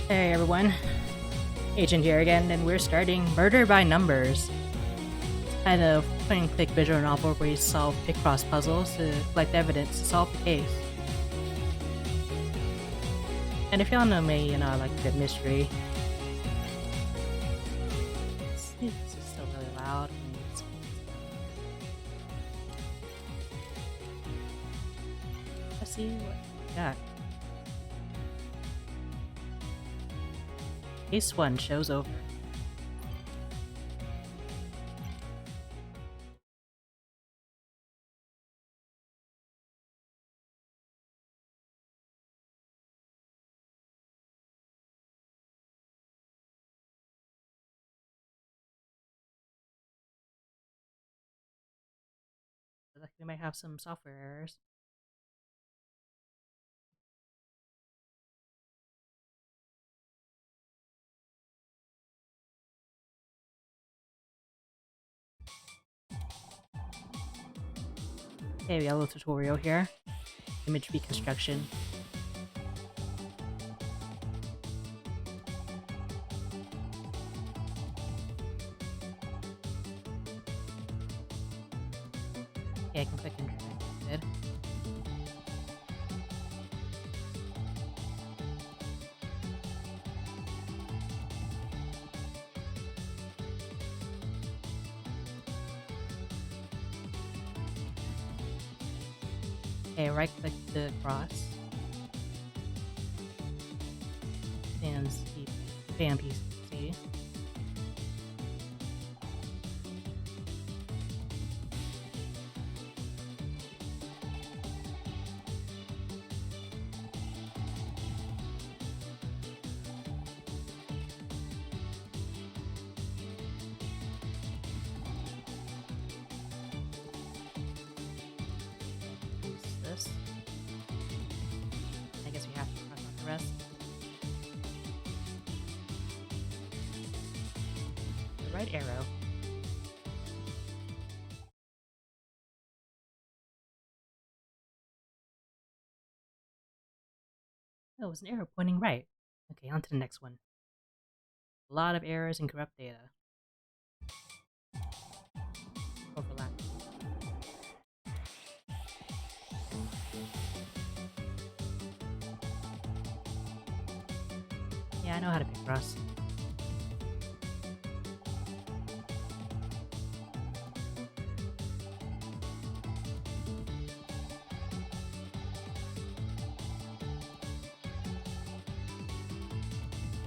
Hey everyone, Agent here again, and we're starting Murder by Numbers. Kind of point and click visual novel where you solve picross puzzles to collect evidence to solve the case. And if y'all know me, I like a good mystery. It's still really loud. Let's see what we got. Case 1 shows over. Looks like we might have some software errors. Okay, we got a little tutorial here. Image reconstruction. Okay, I can click and drag. Good. Okay, right click the cross. And see fan piece. See? Use this. I guess we have to cross out the rest. The right arrow. Oh, it was an arrow pointing right. Okay, on to the next one. A lot of errors and corrupt data. Overlap. Yeah, I know how to pick cross.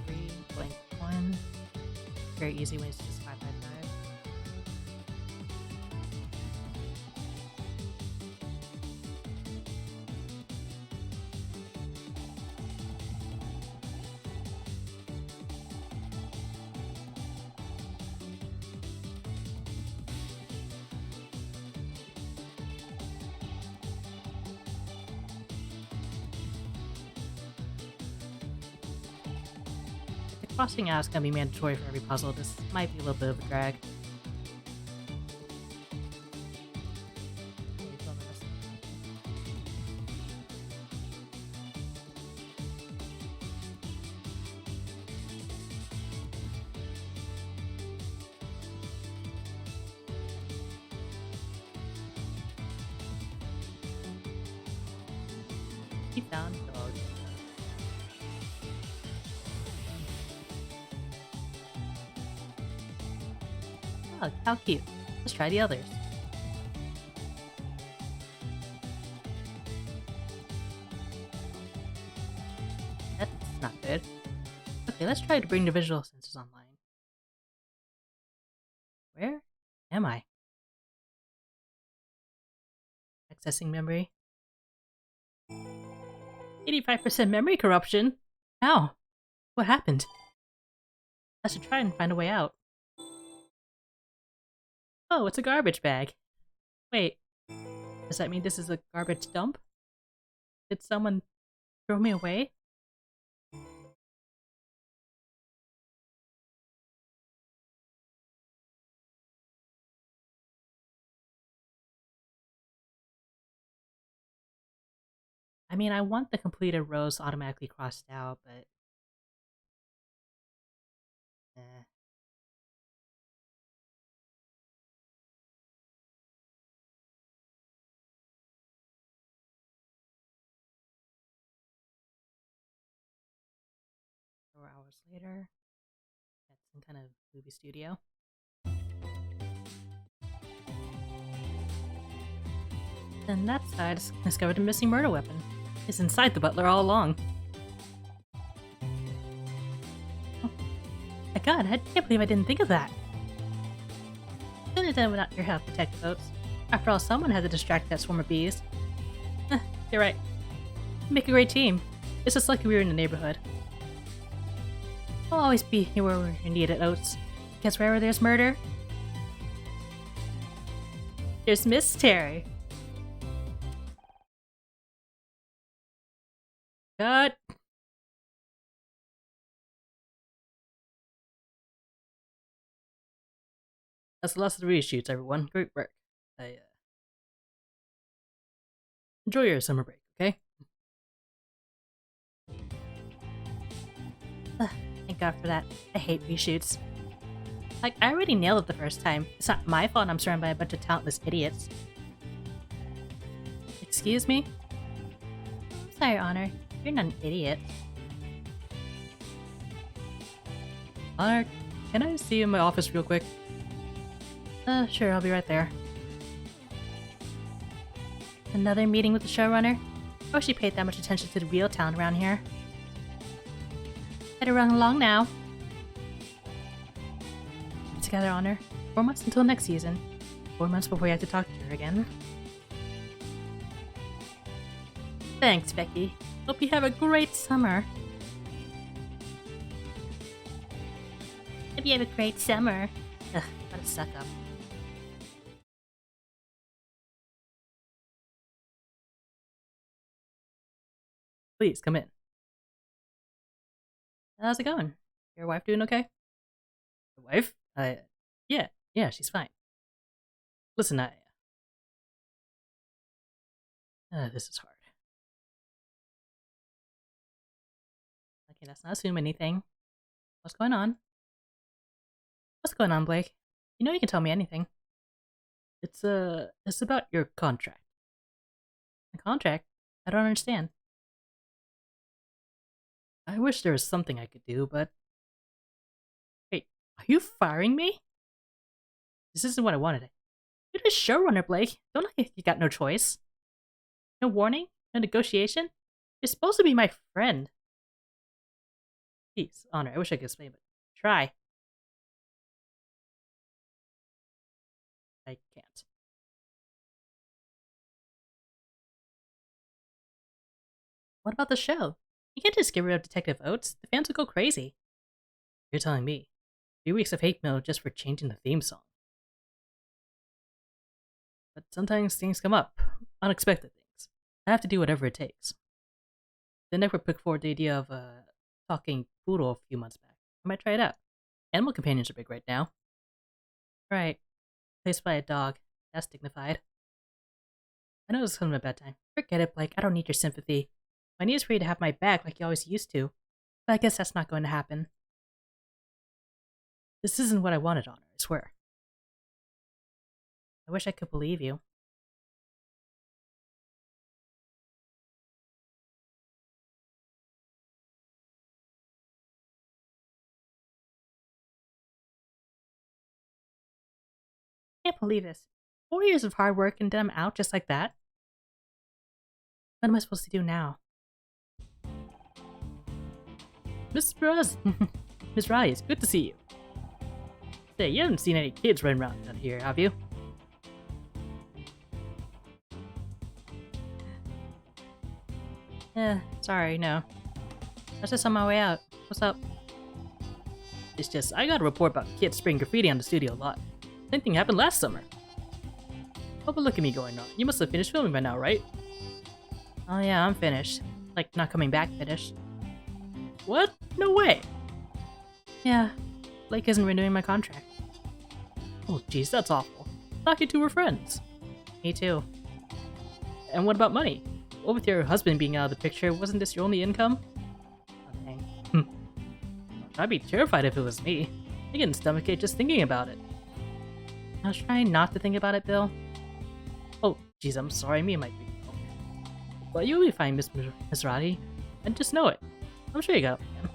Three, blank one. Very easy when it's just 5 by 5. If the crossing out is going to be mandatory for every puzzle, this might be a little bit of a drag. Keep down, dog. Oh, how cute. Let's try the others. That's not good. Okay, let's try to bring the visual sensors online. Where am I? Accessing memory. 85% memory corruption? How? What happened? I should try and find a way out. Oh, it's a garbage bag. Wait, does that mean this is a garbage dump? Did someone throw me away? I mean, I want the completed rows automatically crossed out, but Eh. 4 hours later, at some kind of movie studio. And that side discovered a missing murder weapon. It's inside the butler all along. Oh my god, I can't believe I didn't think of that. Couldn't have done without your help, Detective Oates. After all, someone had to distract that swarm of bees. You're right. We make a great team. It's just lucky we were in the neighborhood. I'll always be here where we're needed, Oates. Because wherever there's murder, there's Miss Terry. Cut. That's the last of the reshoots, everyone. Great work. Enjoy your summer break, okay? Thank God for that. I hate reshoots. Like, I already nailed it the first time. It's not my fault I'm surrounded by a bunch of talentless idiots. Excuse me? Sorry, Honor. You're not an idiot. Honor, can I see you in my office real quick? Sure, I'll be right there. Another meeting with the showrunner? I wish he paid that much attention to the real talent around here. Better run along now. Together, Honor. 4 months until next season. 4 months before you have to talk to her again. Thanks, Becky. Hope you have a great summer. Hope you have a great summer. Ugh, what a suck up. Please, come in. How's it going? Your wife doing okay? The wife? Yeah, she's fine. Listen, this is hard. Okay, let's not assume anything. What's going on? What's going on, Blake? You know you can tell me anything. It's about your contract. My contract? I don't understand. I wish there was something I could do, but... Wait, are you firing me? This isn't what I wanted. You're the showrunner, Blake. Don't act like you got no choice. No warning? No negotiation? You're supposed to be my friend. Please, Honor, I wish I could explain, but try. I can't. What about the show? You can't just get rid of Detective Oates. The fans will go crazy. You're telling me 3 weeks of hate mail just for changing the theme song. But sometimes things come up. Unexpected things. I have to do whatever it takes. The network put forward the idea of a talking poodle a few months back. I might try it out. Animal companions are big right now. Right. Placed by a dog. That's dignified. I know this is coming at a bad time. Forget it, Blake. I don't need your sympathy. My need is for you to have my back like you always used to. But I guess that's not going to happen. This isn't what I wanted, Honor, I swear. I wish I could believe you. I can't believe this. 4 years of hard work and then I'm out just like that? What am I supposed to do now? Miss Ross! Miss Rise, good to see you. Say, you haven't seen any kids running around out here, have you? Sorry, no. I was just on my way out. What's up? It's just, I got a report about kids spraying graffiti on the studio lot. Same thing happened last summer. Oh, but look at me going on. You must have finished filming by now, right? Oh yeah, I'm finished. Like, not coming back finished. What? No way! Yeah, Blake isn't renewing my contract. Oh jeez, that's awful. Thought you two were friends. Me too. And what about money? What with your husband being out of the picture, wasn't this your only income? Oh, dang. I'd be terrified if it was me. I'm getting stomachache just thinking about it. I was trying not to think about it, Bill. Oh, jeez, I'm sorry, me and my big Bill. But you'll be fine, Miss Mizrahi. And just know it. I'm sure you got it, man.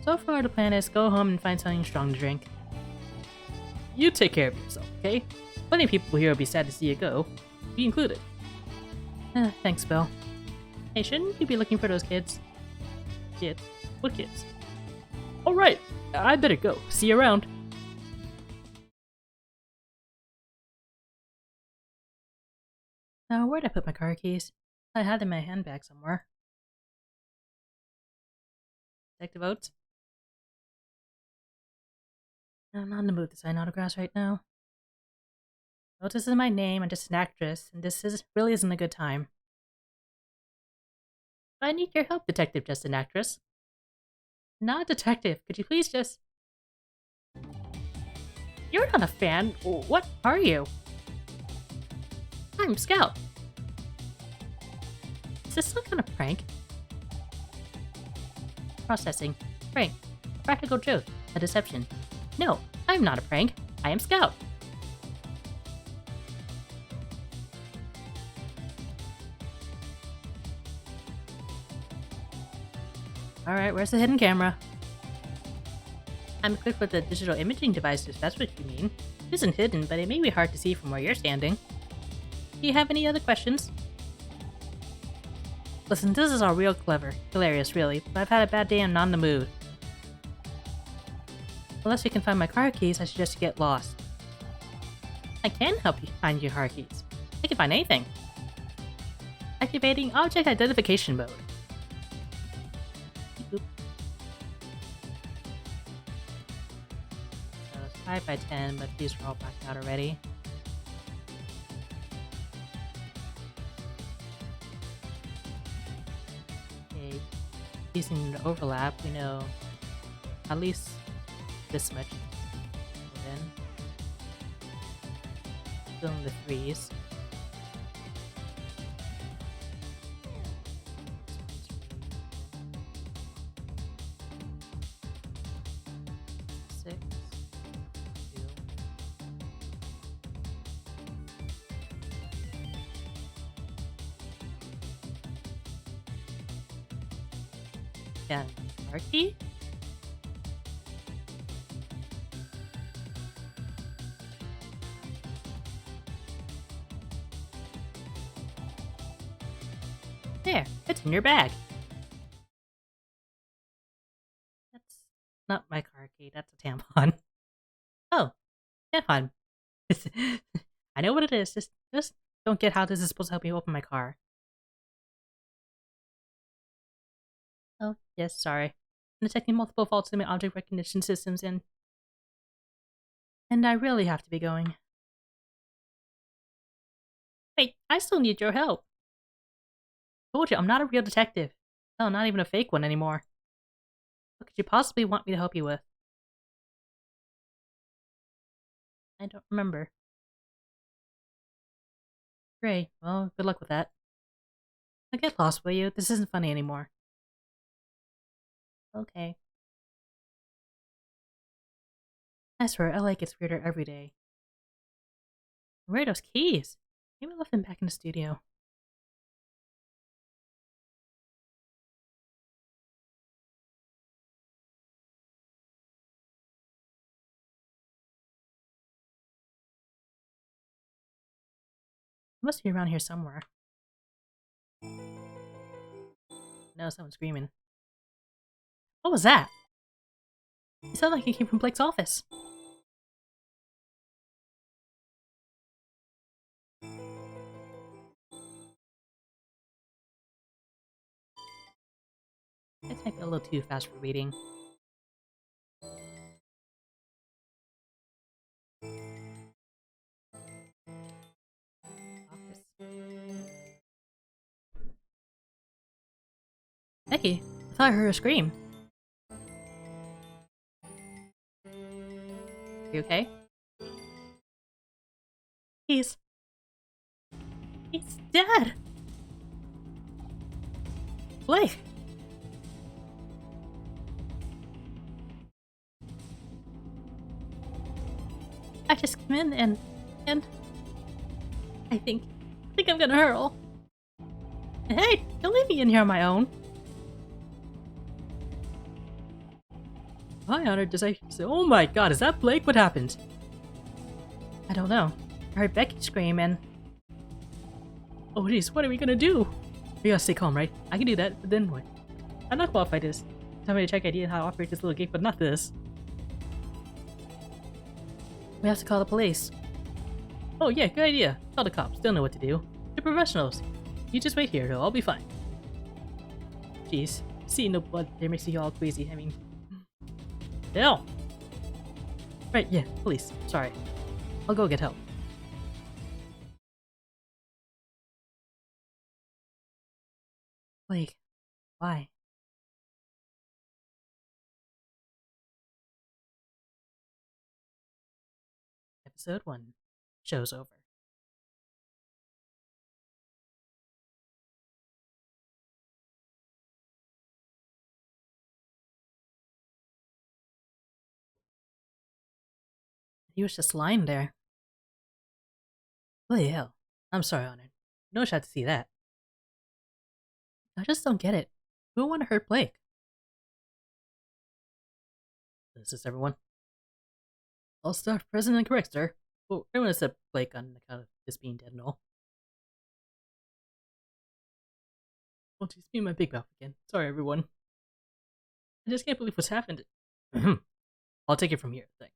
So far, the plan is go home and find something strong to drink. You take care of yourself, okay? Plenty of people here will be sad to see you go. Me included. Thanks, Bill. Hey, shouldn't you be looking for those kids? Kids? What kids? Alright, I better go. See you around. Now, where'd I put my car keys? I had them in my handbag somewhere. Detective Oates? I'm not in the mood to sign autographs right now. Oates is my name, I'm just an actress, and really isn't a good time. I need your help, Detective, just an actress. Not a detective, could you please just... You're not a fan, what are you? I'm Scout. Is this some kind of prank? Processing. Prank. Practical joke. A deception. No, I'm not a prank. I am Scout. Alright, where's the hidden camera? I'm equipped with a digital imaging device, if that's what you mean. It isn't hidden, but it may be hard to see from where you're standing. Do you have any other questions? Listen, this is all real hilarious really, but I've had a bad day and I'm not in the mood. Unless you can find my car keys, I suggest you get lost. I can help you find your car keys. I can find anything. Activating object identification mode. Oop. So it's 5 by 10, but these are all blacked out already. Okay, using the overlap, we know at least this much. Then fill in the 3s. Six. 2. Then Marky. There, it's in your bag. That's not my car key, that's a tampon. Oh, tampon. I know what it is, just don't get how this is supposed to help me open my car. Oh, yes, sorry. I'm detecting multiple faults in my object recognition systems and I really have to be going. Wait, I still need your help. Told you, I'm not a real detective. No, not even a fake one anymore. What could you possibly want me to help you with? I don't remember. Great, well, good luck with that. Now get lost, will you? This isn't funny anymore. Okay. I swear, LA gets weirder every day. Where are those keys? Maybe I left them back in the studio. It must be around here somewhere. No, someone's screaming. What was that? It sounded like it came from Blake's office. This might be a little too fast for reading. Office. Becky, I thought I heard her scream. You okay? He's dead! Blake! I just came in and I think I'm gonna hurl. Hey, don't leave me in here on my own. Hi, Honor. Does I say, oh my god, is that Blake? What happened? I don't know. I heard Becky scream and... Oh jeez, what are we gonna do? We gotta stay calm, right? I can do that, but then what? I'm not qualified for this. Tell me to check idea how to operate this little gate, but not this. We have to call the police. Oh yeah, good idea. Call the cops. They'll know what to do. They're professionals. You just wait here, I'll be fine. Jeez, seeing no blood there makes you all queasy. I mean... Hell! Right, yeah, police. Sorry. I'll go get help. Blake, why? Episode 1. Show's over. He was just lying there. Holy hell. I'm sorry, Honor. No shot to see that. I just don't get it. Who would want to hurt Blake? This is everyone. All-star present and correct, sir. Well, everyone except Blake on account of his being dead and all. Oh, geez, me and my big mouth again. Sorry, everyone. I just can't believe what's happened. I'll take it from here, thanks.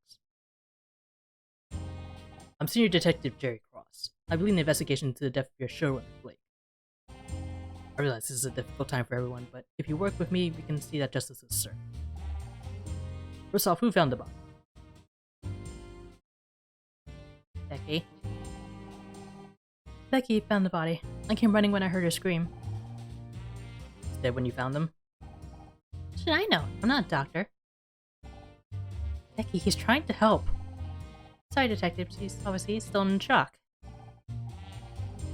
I'm Senior Detective Jerry Cross. I believe in the investigation into the death of your showrunner, Blake. I realize this is a difficult time for everyone, but if you work with me, we can see that justice is served. First off, who found the body? Becky. Becky found the body. I came running when I heard her scream. Is dead when you found them? Should I know? I'm not a doctor. Becky, he's trying to help. Sorry, Detective. She's obviously still in shock.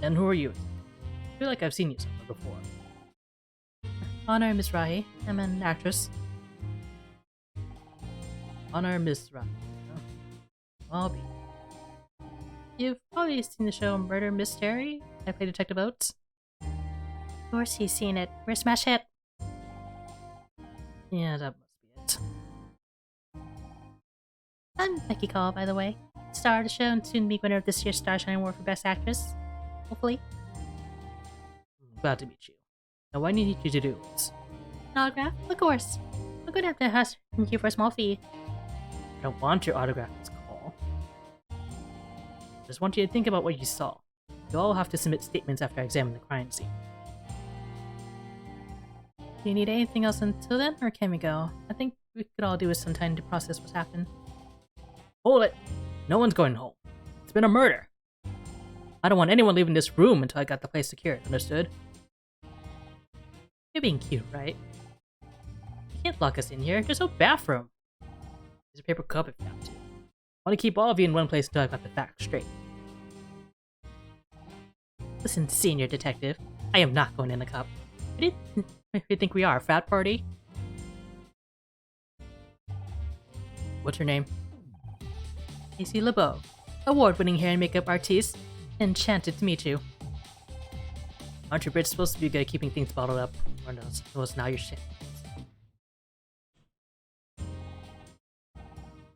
And who are you? I feel like I've seen you somewhere before. Honor, Miss Rahi. I'm an actress. Honor, Miss Rahi. Oh. I'll be. You've probably seen the show Murder Mystery. I play Detective Oates. Of course he's seen it. We're smash hit. Yeah, that must be it. I'm Becky Call, by the way. Star of the show and soon be winner of this year's Starshine Award for Best Actress. Hopefully. Glad to meet you. Now, what do I need you to do is... An autograph? Of course. I'm going to have to ask you for a small fee. I don't want your autograph, Miss Call. I just want you to think about what you saw. You'll all have to submit statements after I examine the crime scene. Do you need anything else until then, or can we go? I think we could all do with some time to process what's happened. Hold it! No one's going home. It's been a murder. I don't want anyone leaving this room until I got the place secured, understood? You're being cute, right? You can't lock us in here, there's no bathroom. There's a paper cup if you have to. I want to keep all of you in one place until I've got the facts straight. Listen, Senior Detective, I am not going in the cup. Who do you think we are, a frat party? What's your name? Casey LeBeau, award-winning hair and makeup artiste. Enchanted to meet you. Aren't your Brits supposed to be good at keeping things bottled up? Or no, it's now your shit.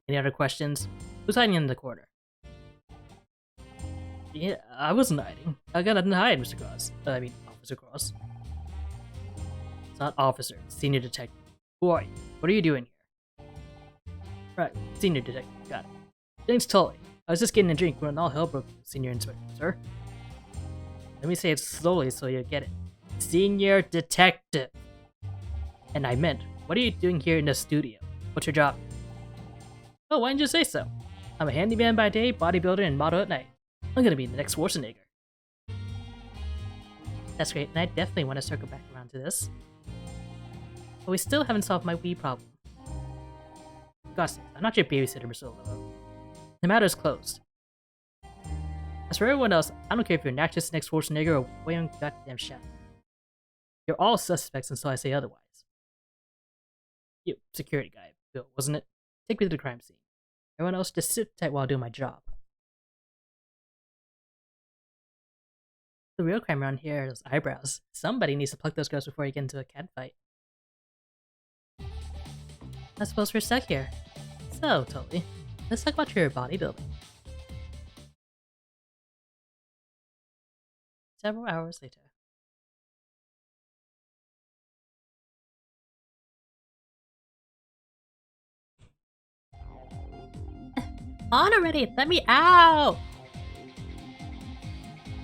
Any other questions? Who's hiding in the corner? Yeah, I wasn't hiding. I got nothing to hide, Mr. Cross. I mean, Officer Cross. It's not officer, it's Senior Detective. Who are you? What are you doing here? Right, Senior Detective, got it. Thanks, Tully. I was just getting a drink when all hell broke loose, Senior Inspector, sir. Let me say it slowly so you get it. Senior Detective. And I meant, what are you doing here in the studio? What's your job? Oh, why didn't you say so? I'm a handyman by day, bodybuilder, and model at night. I'm gonna be the next Schwarzenegger. That's great, and I definitely want to circle back around to this. But we still haven't solved my Wii problem. Gossip, I'm not your babysitter, Mr. Lillo. The matter's closed. As for everyone else, I don't care if you're an actress, next Schwarzenegger, or William goddamn Shatner. You're all suspects until I say otherwise. You, security guy, Bill, wasn't it? Take me to the crime scene. Everyone else just sit tight while I do my job. The real crime around here is eyebrows. Somebody needs to pluck those girls before you get into a cat fight. I suppose we're stuck here. So, Tully, let's talk about your bodybuilding. Several hours later. On already! Let me out!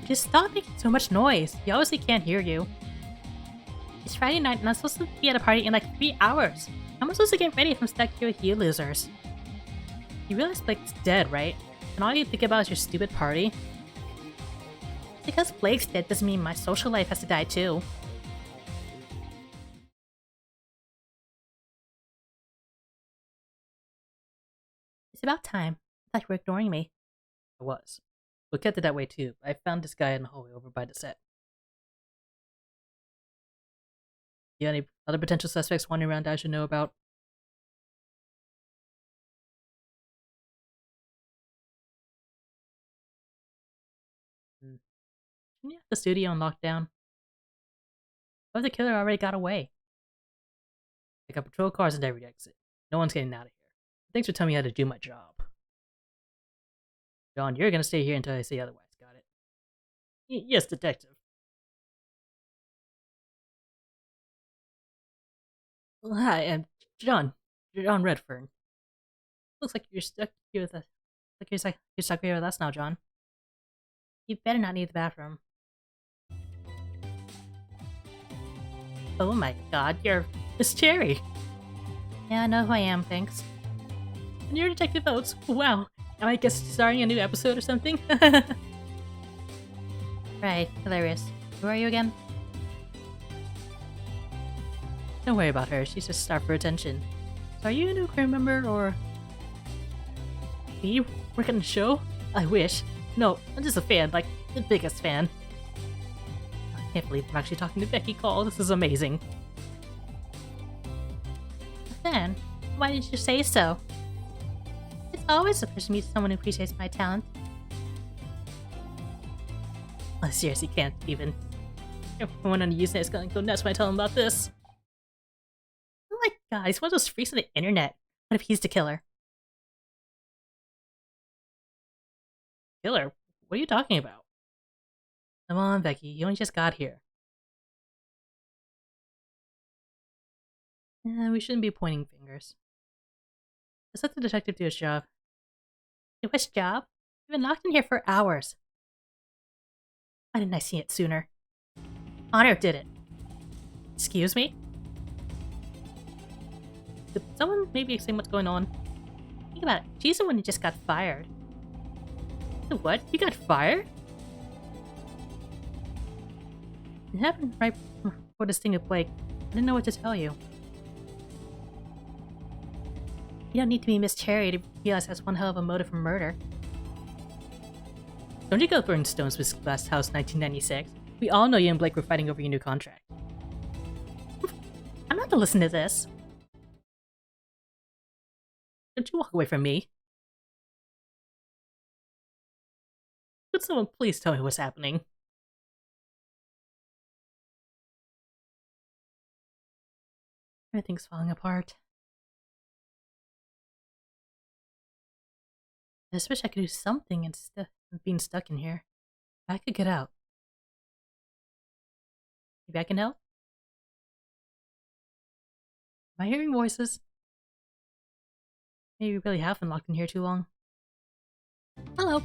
Just stop making so much noise. He obviously can't hear you. It's Friday night and I'm supposed to be at a party in like 3 hours. How am I supposed to get ready if I'm stuck here with you losers? You realize Blake's dead, right? And all you think about is your stupid party? Because Blake's dead doesn't mean my social life has to die too. It's about time. I thought you were ignoring me. I was. We kept it that way too. I found this guy in the hallway over by the set. You got any other potential suspects wandering around that I should know about? Shouldn't you have the studio on lockdown? What if the killer already got away? I got patrol cars at every exit. No one's getting out of here. Thanks for telling me how to do my job. John, you're gonna stay here until I say otherwise, got it? Yes, detective. Well, hi, I'm John. John Redfern. Looks like you're stuck here with us. You're stuck here with us now, John. You better not need the bathroom. Oh my god, you're Miss Cherry. Yeah, I know who I am, thanks. And you're Detective Oates. Wow. Am I guess starring a new episode or something? Right, hilarious. Who are you again? Don't worry about her, she's just starved for attention. So are you a new crew member, or... Me? Work on the show? I wish. No, I'm just a fan, like, the biggest fan. I can't believe I'm actually talking to Becky Call, this is amazing. A fan? Why didn't you say so? It's always a pleasure to meet someone who appreciates my talent. I seriously can't even. Everyone on the Usenet is gonna go nuts when I tell them about this. Oh my god, he's one of those freaks on the internet. What if he's the killer? Killer? What are you talking about? Come on, Becky, you only just got here. We shouldn't be pointing fingers. Just let the detective do his job. Do his job? We've been locked in here for hours. Why didn't I see it sooner? Honor did it. Excuse me? Could someone maybe explain what's going on? Think about it. She's the one who just got fired. What? You got fired? It happened right before this thing with Blake. I didn't know what to tell you. You don't need to be Miss Cherry to realize that's one hell of a motive for murder. Don't you go throwing stones with Glass House 1996? We all know you and Blake were fighting over your new contract. I'm not gonna listen to this. Don't you walk away from me. Could someone please tell me what's happening? Everything's falling apart. I just wish I could do something instead of being stuck in here. I could get out. Maybe I can help? Am I hearing voices? Maybe we really have been locked in here too long. Hello.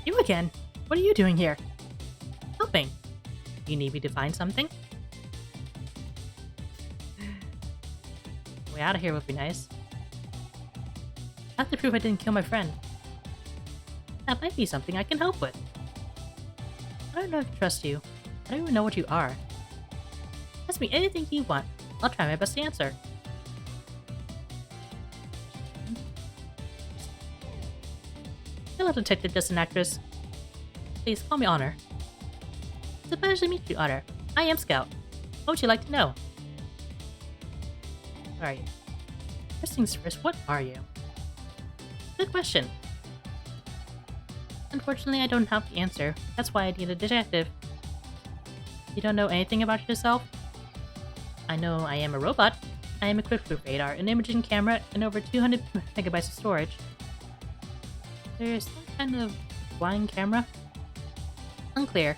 You again? What are you doing here? Helping. You need me to find something? Way out of here would be nice. I have to prove I didn't kill my friend. That might be something I can help with. I don't know if I trust you. I don't even know what you are. Ask me anything you want. I'll try my best to answer. Hello, Detective Just an Actress. Please call me Honor. It's a pleasure to meet you, Honor. I am Scout. What would you like to know? Alright. First things first, what are you? Good question. Unfortunately, I don't have the answer. That's why I need a detective. You don't know anything about yourself? I know I am a robot. I am equipped with radar, an imaging camera, and over 200 megabytes of storage. There's some kind of flying camera? Unclear.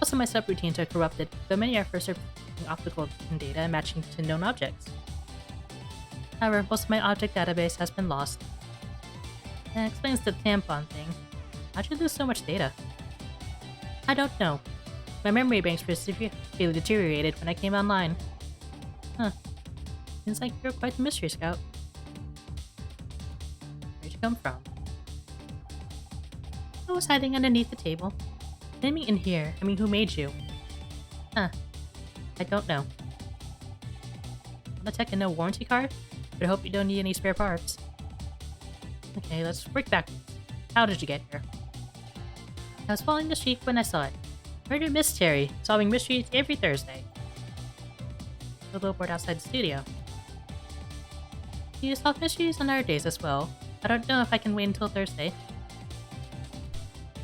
Most of my subroutines are corrupted, though many are for surfacing optical data and matching to known objects. However, most of my object database has been lost. That explains the tampon thing. How'd you lose so much data? I don't know. My memory banks were severely deteriorated when I came online. Huh. Seems like you're quite the mystery scout. Where'd you come from? I was hiding underneath the table. Let me in here. I mean, who made you? Huh. I don't know. Wanna check a no warranty card? But I hope you don't need any spare parts. Okay, let's work backwards. How did you get here? I was following the streak when I saw it. Murder mystery, solving mysteries every Thursday. The billboard outside the studio. You solve mysteries on other days as well. I don't know if I can wait until Thursday.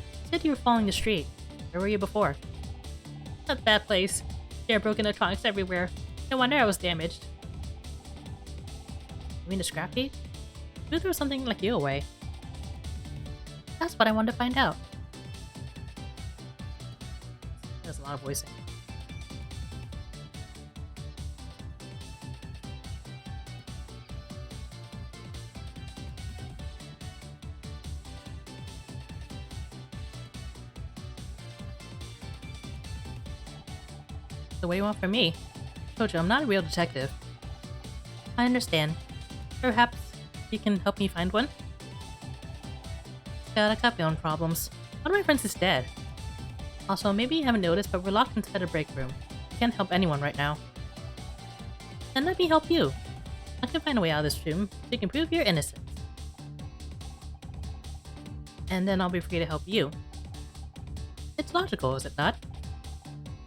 You said you were following the street. Where were you before? A bad place. There are broken electronics everywhere. No wonder I was damaged. You mean the scrap heap? Who threw something like you away? That's what I wanted to find out. There's a lot of voicing. So what do you want from me? Told you, I'm not a real detective. I understand. Perhaps you can help me find one? God, I got my own problems. One of my friends is dead. Also, maybe you haven't noticed, but we're locked inside a break room. I can't help anyone right now. Then let me help you. I can find a way out of this room so you can prove your innocence. And then I'll be free to help you. It's logical, is it not?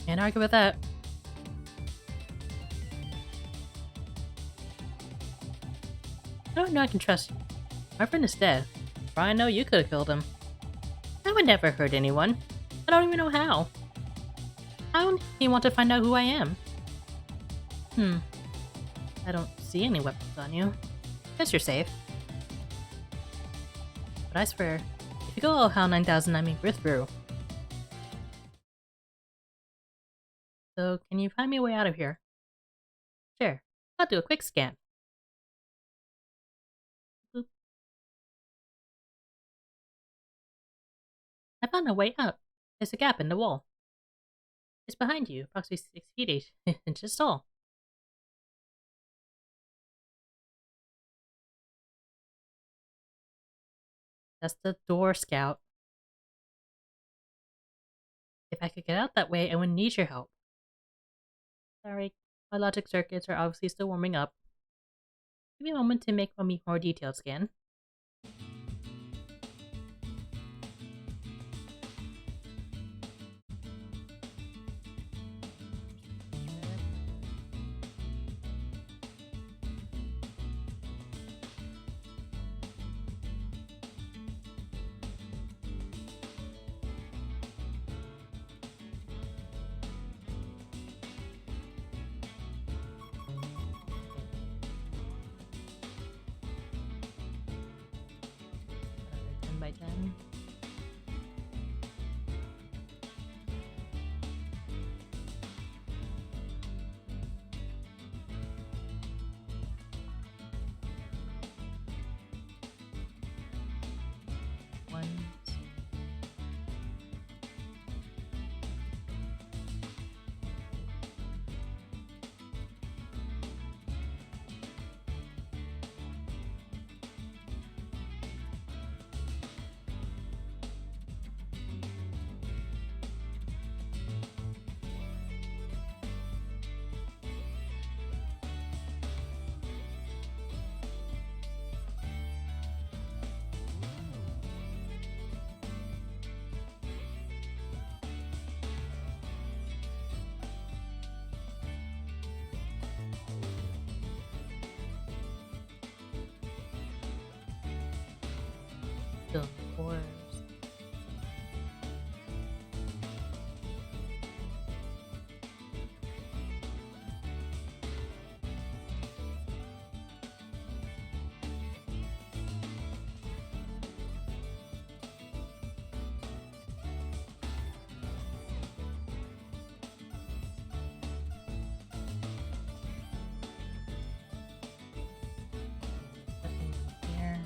Can't argue with that. I don't know I can trust you. My friend is dead. For all I know, you could have killed him. I would never hurt anyone. I don't even know how. How would he want to find out who I am? I don't see any weapons on you. Guess you're safe. But I swear, if you go all HAL 9000 on me, we're through. So, can you find me a way out of here? Sure. I'll do a quick scan. Boop. I found a way out. There's a gap in the wall. It's behind you, approximately 6 feet 8 inches tall. That's the door, Scout. If I could get out that way, I wouldn't need your help. Sorry, my logic circuits are obviously still warming up. Give me a moment to make a more detailed scan. By 10. Ones. Still in the forest. Nothing here.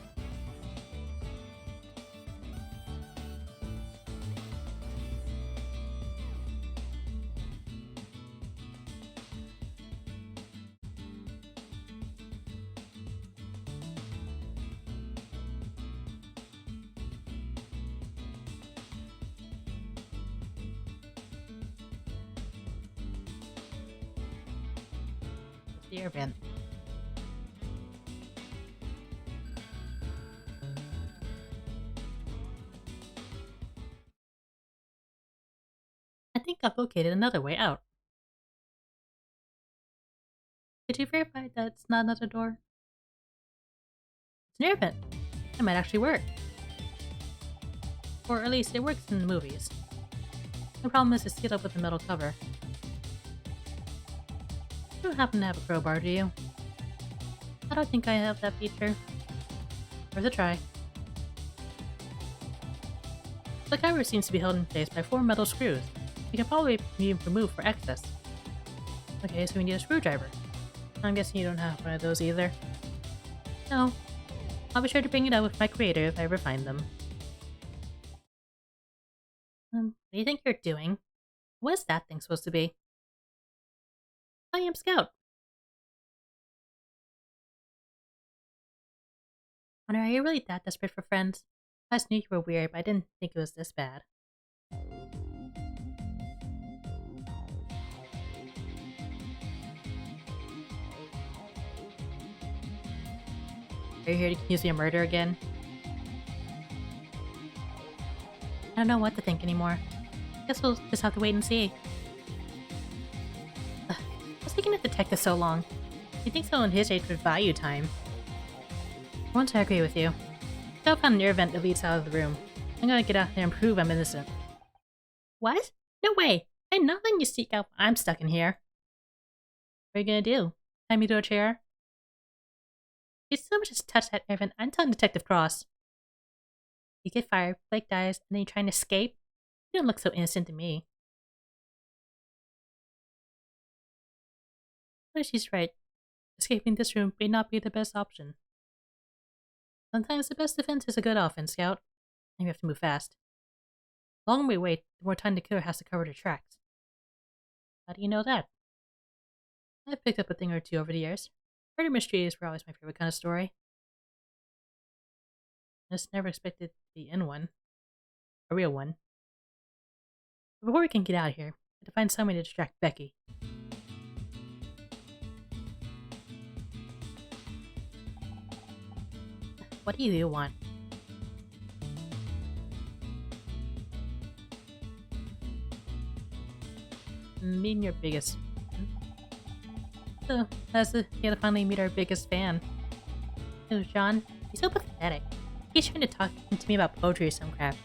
It's the air vent. I think I've located another way out. Did you verify that it's not another door? It's an air vent. It might actually work. Or at least it works in the movies. The problem is it's sealed up with a metal cover. You don't happen to have a crowbar, do you? I don't think I have that feature. Worth a try. The cover seems to be held in place by 4 metal screws. You can probably be removed for excess. Okay, so we need a screwdriver. I'm guessing you don't have one of those either. No. I'll be sure to bring it up with my creator if I ever find them. What do you think you're doing? What is that thing supposed to be? I am Scout. Honor, are you really that desperate for friends? I just knew you were weird, but I didn't think it was this bad. Are you here to accuse me of murder again? I don't know what to think anymore. Guess we'll just have to wait and see. What's taking a detective so long? You'd think someone his age would value time. Once I agree with you. Scout found an air vent that leads out of the room. I'm gonna get out there and prove I'm innocent. What? No way! I'm not letting you sneak out while I'm stuck in here. What are you gonna do? Tie me to a chair? If so much as touch that air vent, I'm telling Detective Cross. You get fired, Blake dies, and then you're trying to escape? You don't look so innocent to me. But she's right. Escaping this room may not be the best option. Sometimes the best defense is a good offense, Scout. And we have to move fast. The longer we wait, the more time the killer has to cover their tracks. How do you know that? I've picked up a thing or two over the years. Murder mysteries were always my favorite kind of story. I just never expected to be in one. A real one. But before we can get out of here, we have to find some way to distract Becky. What do you want? Meeting your biggest... So, that's the day to finally meet our biggest fan. Oh, John, he's so pathetic. He's trying to talk to me about poetry or some crap.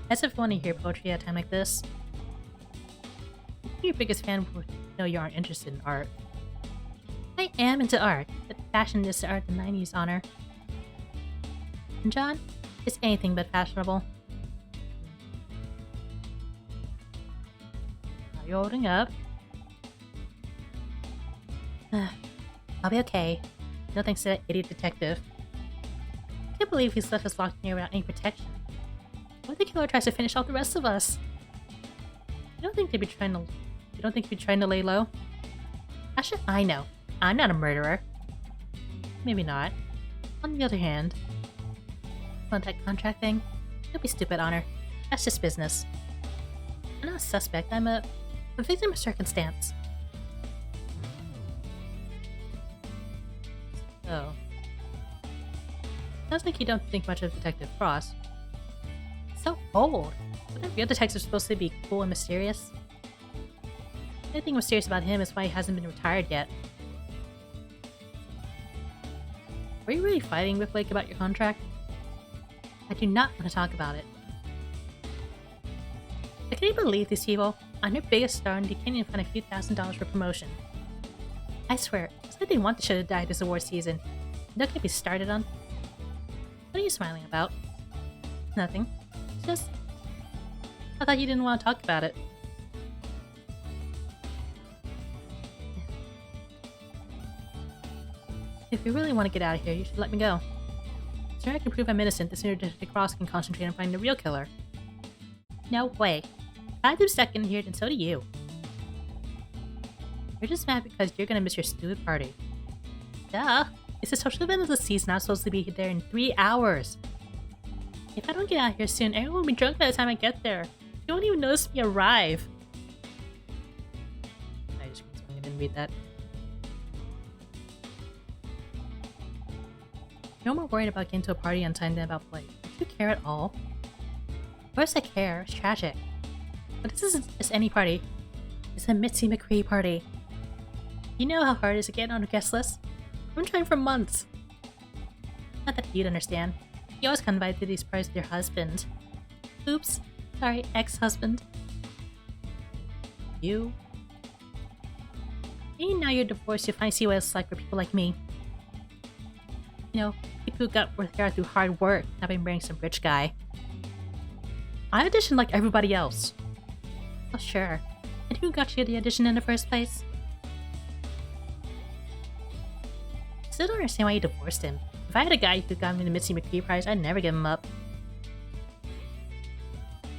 As if you want to hear poetry at a time like this. Your biggest fan would know you aren't interested in art. I am into art, but fashion is the art of the 90s, Honor. And John, it's anything but fashionable. Are you holding up? I'll be okay. No thanks to that idiot detective. I can't believe he's left us locked in here without any protection. What if the killer tries to finish off the rest of us? You don't think they'd be trying to lay low? How should I know? I'm not a murderer. Maybe not. On the other hand, want that contract thing? Don't be stupid, Honor. That's just business. I'm not a suspect. I'm a victim of circumstance. So, sounds like you don't think much of Detective Cross. So old. Aren't real detectives supposed to be cool and mysterious? The only thing mysterious about him is why he hasn't been retired yet. Were you really fighting with Blake about your contract? I do not want to talk about it. I can't even believe these people. I'm your biggest star and you can't even find a few $1,000s for promotion. I swear, it's like they want the show to die this award season. Don't get me started on. What are you smiling about? Nothing. It's just... I thought you didn't want to talk about it. If you really want to get out of here, you should let me go. The sooner I can prove I'm innocent, the sooner Detective Cross can concentrate on finding the real killer. No way. I do stuck in here, then so do you. You're just mad because you're gonna miss your stupid party. Duh! It's a social event of the season. I'm supposed to be there in 3 hours. If I don't get out of here soon, everyone will be drunk by the time I get there. You won't even notice me arrive. I didn't read that. You're more worried about getting to a party on time than about play. Do you care at all? Of course I care. It's tragic. But this isn't just any party. It's a Mitzi McCree party. You know how hard it is to get on a guest list? I've been trying for months. Not that you'd understand. You always come invited to these parties with your husband. Oops. Sorry, ex-husband. You? Maybe now you're divorced, you'll finally see what it's like for people like me. You know, people who got where they are through hard work, not by marrying some rich guy. I auditioned like everybody else. Oh, sure. And who got you the audition in the first place? I still don't understand why you divorced him. If I had a guy who got me the Mitzi McCree prize, I'd never give him up.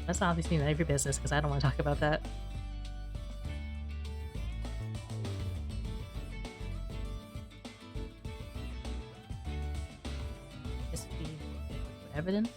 That's obviously none of your business, because I don't want to talk about that. Just be evidence.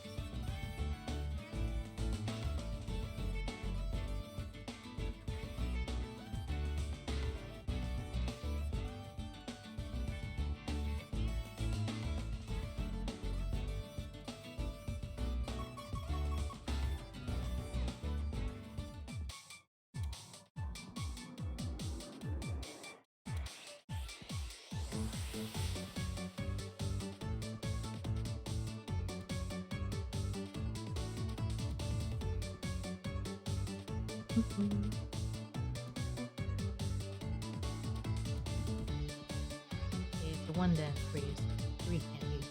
Okay, the one that freeze. 3 can't use.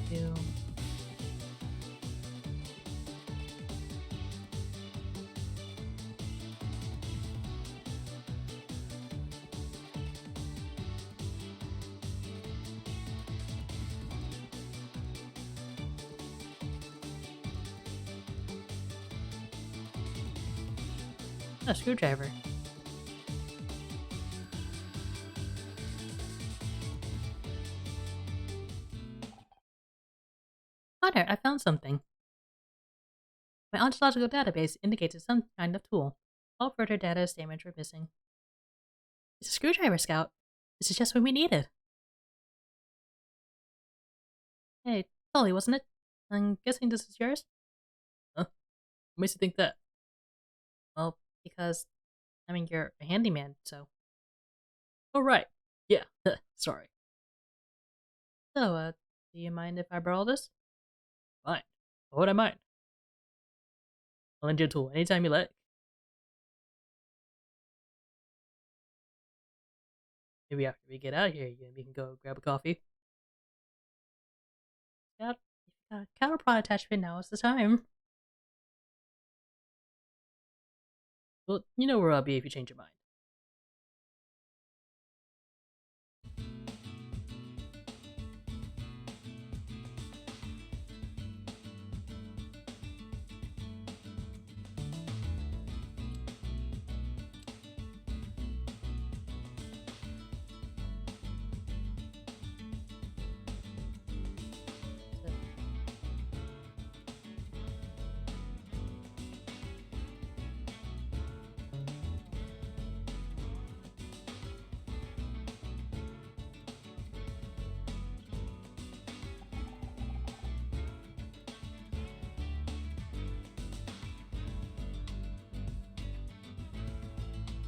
Two. A screwdriver. Connor, I found something. My ontological database indicates it's some kind of tool. All further data is damaged or missing. It's a screwdriver, Scout. This is just what we needed. Hey, Tully, wasn't it? I'm guessing this is yours? Huh? What makes you think that? Well, because, I mean, you're a handyman, so... Oh, right. Yeah, sorry. So, do you mind if I borrow this? Fine. Why would I mind? I'll lend you a tool anytime you like. Maybe after we get out of here, we can go grab a coffee. Got a counterpart attachment, now is the time. Well, you know where I'll be if you change your mind.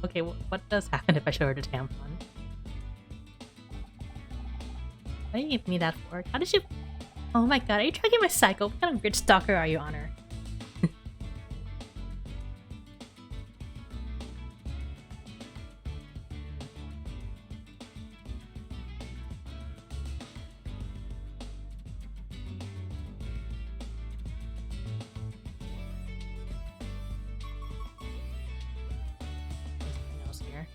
Okay, what does happen if I show her the tampon? What do you give me that for? How did you... Oh my god, are you tracking my cycle? What kind of weird stalker are you, Honor? Something else here.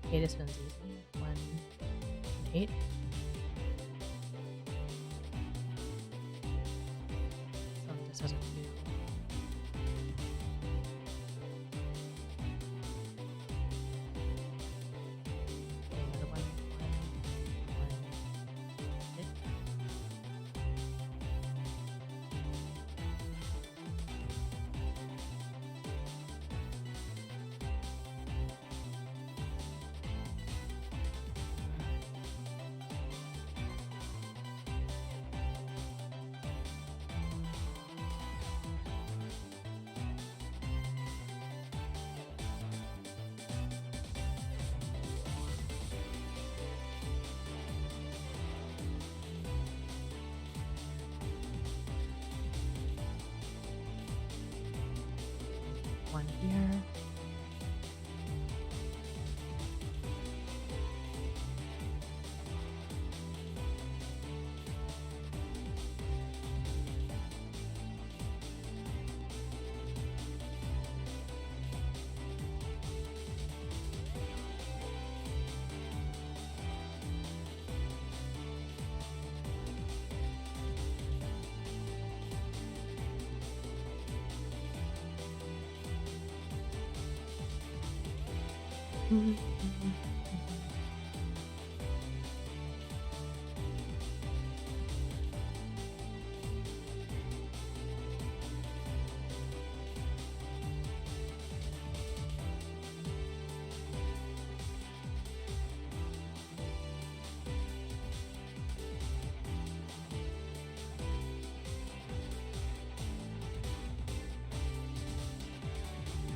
Okay, this one's easy. 1, 8. This has a 2. Okay, another 1, 1, 6. One here.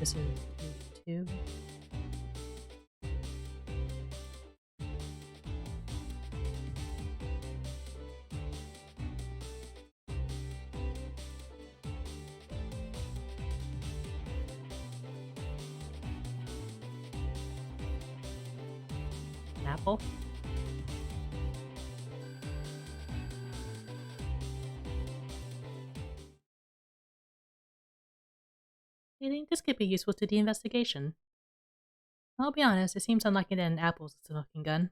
This is 2. An apple. I think this could be useful to the investigation. I'll be honest, it seems unlikely that an apple's a smoking gun.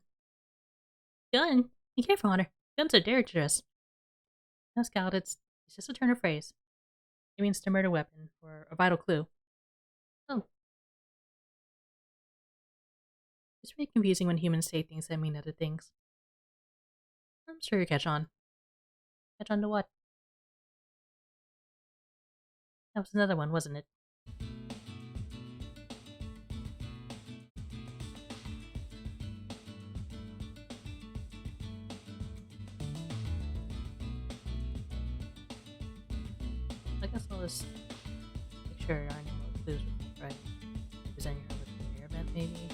Gun? Be careful, Hunter. Guns are dangerous. No, Scout, it's just a turn of phrase. It means to murder weapon, or a vital clue. Oh. It's really confusing when humans say things that mean other things. I'm sure you catch on. Catch on to what? That was another one, wasn't it? I guess I'll just make sure there aren't any more clues, right? Present your other player event, maybe?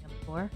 Number 4.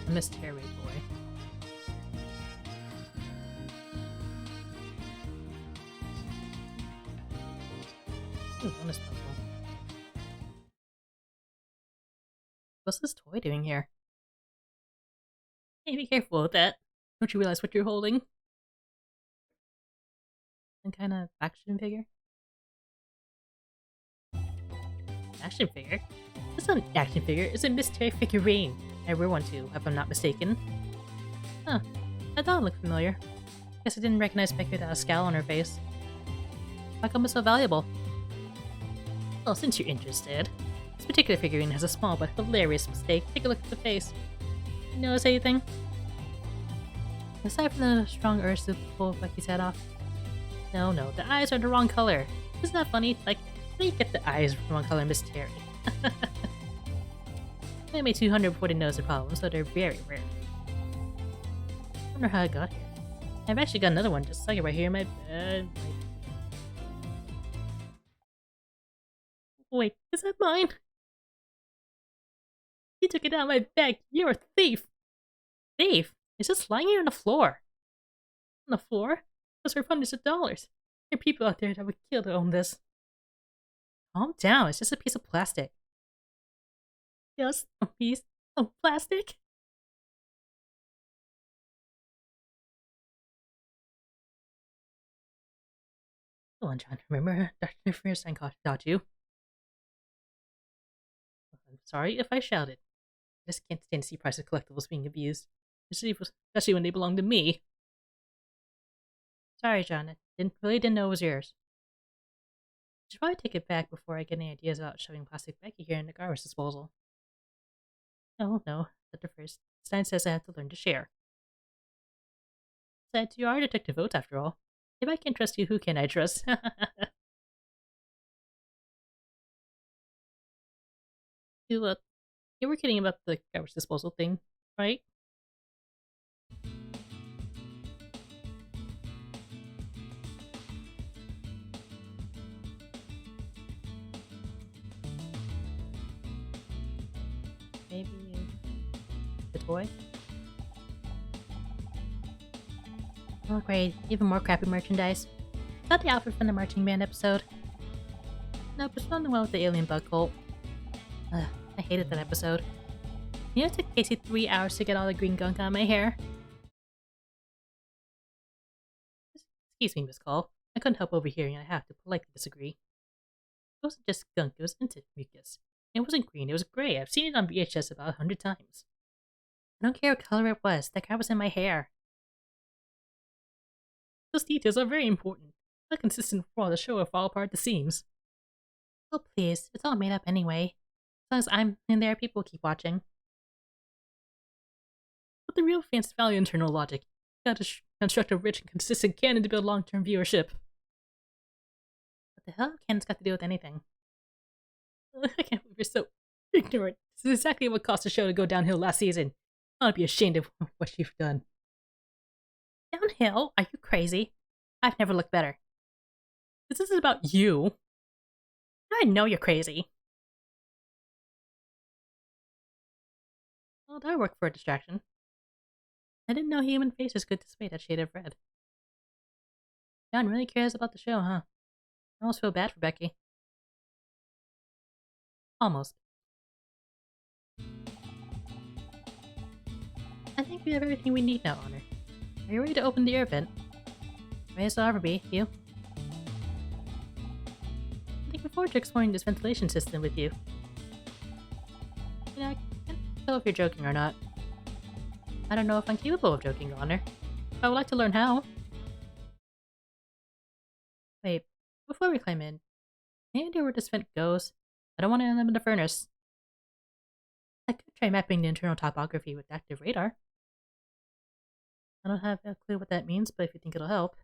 A Miss Terry toy. Ooh, bonus puzzle. What's this toy doing here? Hey, be careful with that. Don't you realize what you're holding? Some kind of action figure? Action figure? It's not an action figure, it's a Miss Terry figurine. I wear one too, if I'm not mistaken. Huh, that dog looked familiar. Guess I didn't recognize Becky without a scowl on her face. How come it's so valuable? Well, since you're interested, this particular figurine has a small but hilarious mistake. Take a look at the face. You notice anything? Aside from the strong urge to pull Becky's head off. No, the eyes are the wrong color. Isn't that funny? Like, how do you get the eyes the wrong color, Miss Terry? I made 200 before they noticed the problem, so they're very rare. I wonder how I got here. I've actually got another one just like it right here in my bed. Wait, is that mine? You took it out of my bag. You're a thief. Thief? It's just lying here on the floor. On the floor? Those for hundreds of dollars. There are people out there that would kill to own this. Calm down, it's just a piece of plastic. Just a piece of plastic? Go on, John. Remember Dr. Fierstein taught you. I'm sorry if I shouted. I just can't stand to see priceless collectibles being abused. Especially when they belong to me. Sorry, John. I really didn't know it was yours. I should probably take it back before I get any ideas about shoving plastic Becky here in the garbage disposal. No, Dr. Fierstein says I have to learn to share. Besides, you are Detective Oates after all. If I can trust you, who can I trust? You were kidding about the garbage disposal thing, right? Maybe the toy? Oh great, even more crappy merchandise. Is that the outfit from the marching band episode? Nope, it's not the one with the alien bug cult. Ugh, I hated that episode. You know, it took Casey 3 hours to get all the green gunk out of my hair. Excuse me, Miss Cole. I couldn't help overhearing and I have to politely disagree. It wasn't just gunk, it was insect mucus. It wasn't green, it was gray. I've seen it on VHS about 100 times. I don't care what color it was, that guy was in my hair. Those details are very important. Not consistent for the show will fall apart at the seams. Oh please, it's all made up anyway. As long as I'm in there, people will keep watching. But the real fans value internal logic. You gotta construct a rich and consistent canon to build long-term viewership. What the hell have canons got to do with anything? I can't believe you're so ignorant. This is exactly what caused the show to go downhill last season. I'll be ashamed of what you've done. Downhill? Are you crazy? I've never looked better. This isn't about you. I know you're crazy. Well, that worked for a distraction. I didn't know human faces could display that shade of red. John really cares about the show, huh? I almost feel bad for Becky. Almost. I think we have everything we need now, Honor. Are you ready to open the air vent? Ready as I'll ever be, you? I'm looking forward to exploring this ventilation system with you. You know, I can't tell if you're joking or not. I don't know if I'm capable of joking, Honor. I would like to learn how. Wait, before we climb in, any idea where this vent goes? I don't want to end up in the furnace. I could try mapping the internal topography with active radar. I don't have a clue what that means, but if you think it'll help.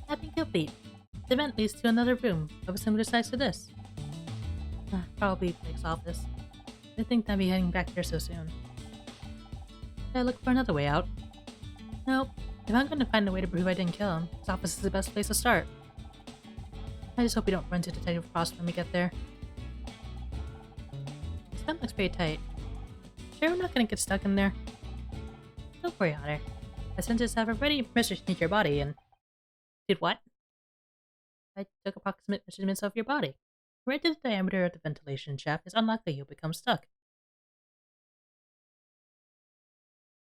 Mapping complete. The vent leads to another room of a similar size to this. Probably Blake's office. I think I'd be heading back there so soon. Should I look for another way out? Nope. If I'm going to find a way to prove I didn't kill him, his office is the best place to start. I just hope we don't run into Detective Frost when we get there. This vent looks pretty tight. Sure we're not going to get stuck in there? Don't worry, Hunter. The sensors have already measured your body and... Did what? I took approximate measurements of your body. Right to the diameter of the ventilation shaft is unlikely you'll become stuck.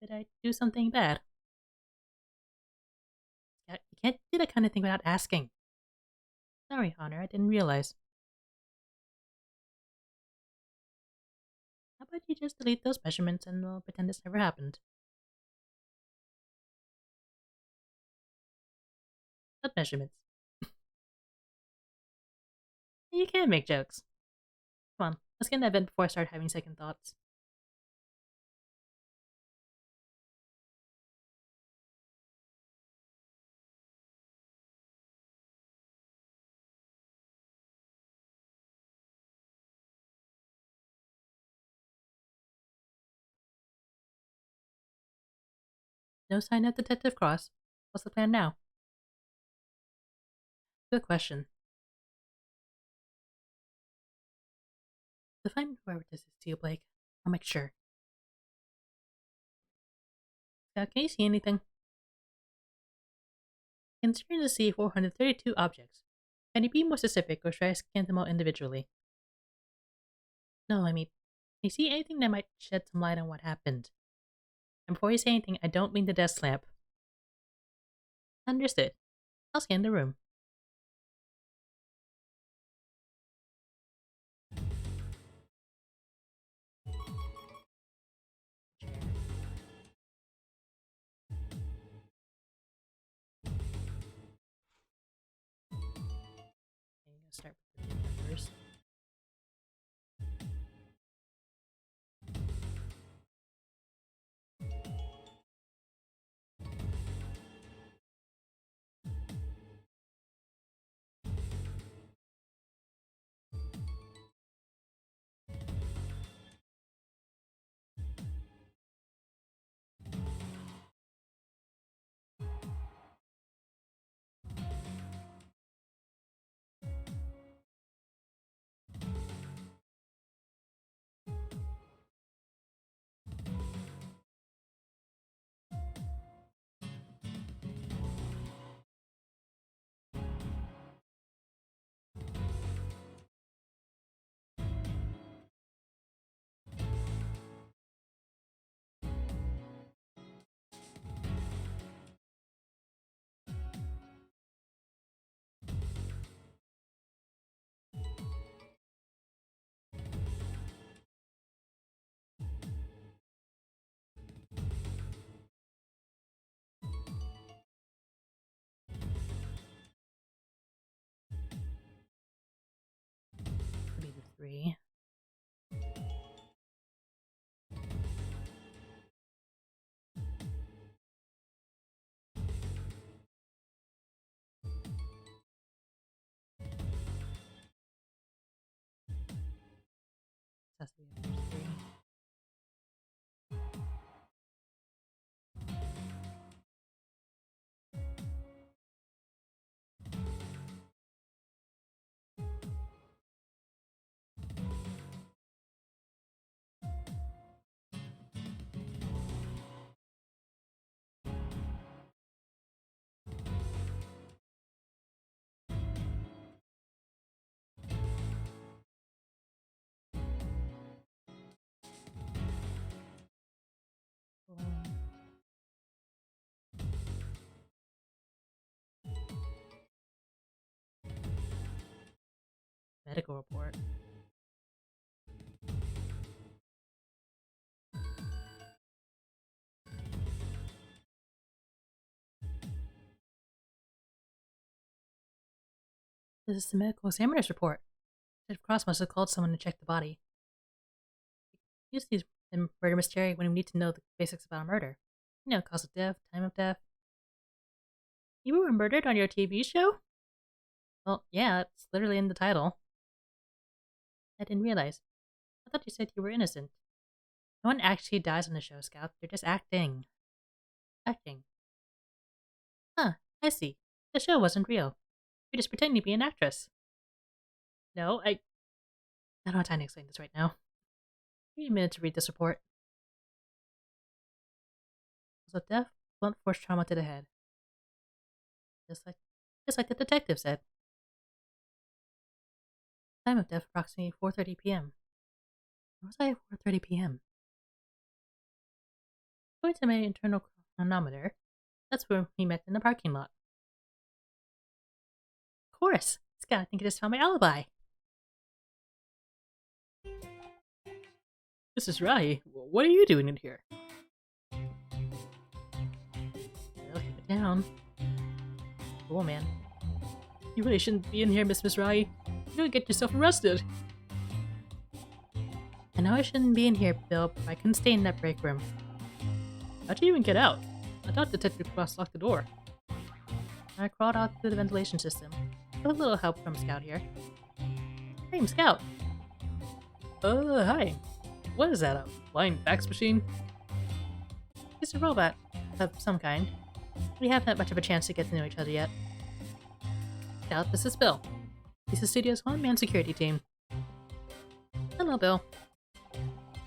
Did I do something bad? Yeah, you can't do that kind of thing without asking. Sorry, Honor, I didn't realize. How about you just delete those measurements and we'll pretend this never happened? What measurements? You can't make jokes. Come on, let's get in that vent before I start having second thoughts. No sign of Detective Cross. What's the plan now? Good question. To find whoever this is to you, Blake, I'll make sure. Can you see anything? Consider to see 432 objects. Can you be more specific or should I scan them all individually? No, I mean, can you see anything that might shed some light on what happened? And before you say anything, I don't mean the desk lamp. Understood. I'll scan the room. Okay, let's start with the numbers. Could be the 3. That's the other 3. Medical report. This is the medical examiner's report. Detective Cross must have called someone to check the body. Use these in murder mystery when we need to know the basics about a murder. You know, cause of death, time of death. You were murdered on your TV show? Well, yeah, it's literally in the title. I didn't realize. I thought you said you were innocent. No one actually dies on the show, Scout. They're just acting. Acting. Huh, I see. The show wasn't real. You're just pretending to be an actress. No, I don't have time to explain this right now. Give me a minute to read this report. So death, blunt force trauma to the head. Just like the detective said. Time of death approximately 4:30 p.m. Where was I at 4:30 p.m.? According to my internal chronometer, that's where we met in the parking lot. Of course! Scout, I think I just found my alibi. Mrs. Rai, what are you doing in here? I'll keep it down. Cool, man. You really shouldn't be in here, Miss Rai. You're gonna get yourself arrested. I know I shouldn't be in here, Bill, but I couldn't stay in that break room. How'd you even get out? I thought Detective Cross locked the door. I crawled out through the ventilation system, with a little help from Scout here. Hey, I'm Scout. Hi. What is that, a flying fax machine? It's a robot of some kind. We haven't had much of a chance to get to know each other yet. Scout, this is Bill. He's the studio's one-man security team. Hello, Bill.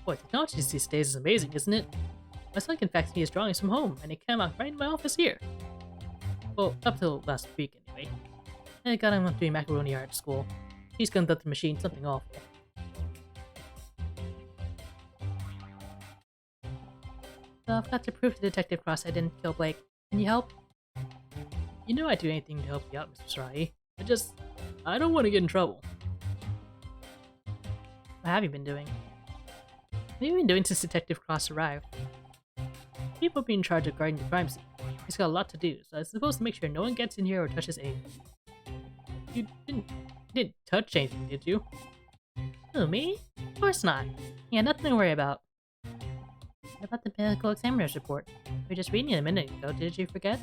Boy, technology these days is amazing, isn't it? My son can fax me his drawings from home, and they came out right in my office here. Well, up till last week, anyway. And I got him doing macaroni art at school. He's gonna done the machine something awful. So I've got to prove to Detective Cross I didn't kill Blake. Can you help? You know I'd do anything to help you out, Mr. Rai. I don't want to get in trouble. What have you been doing? What have you been doing since Detective Cross arrived? People be in charge of guarding the crime scene. He's got a lot to do, so I'm supposed to make sure no one gets in here or touches anything. You didn't touch anything, did you? Who, me? Of course not. Yeah, nothing to worry about. What about the medical examiner's report? We were just reading it a minute ago, did you forget?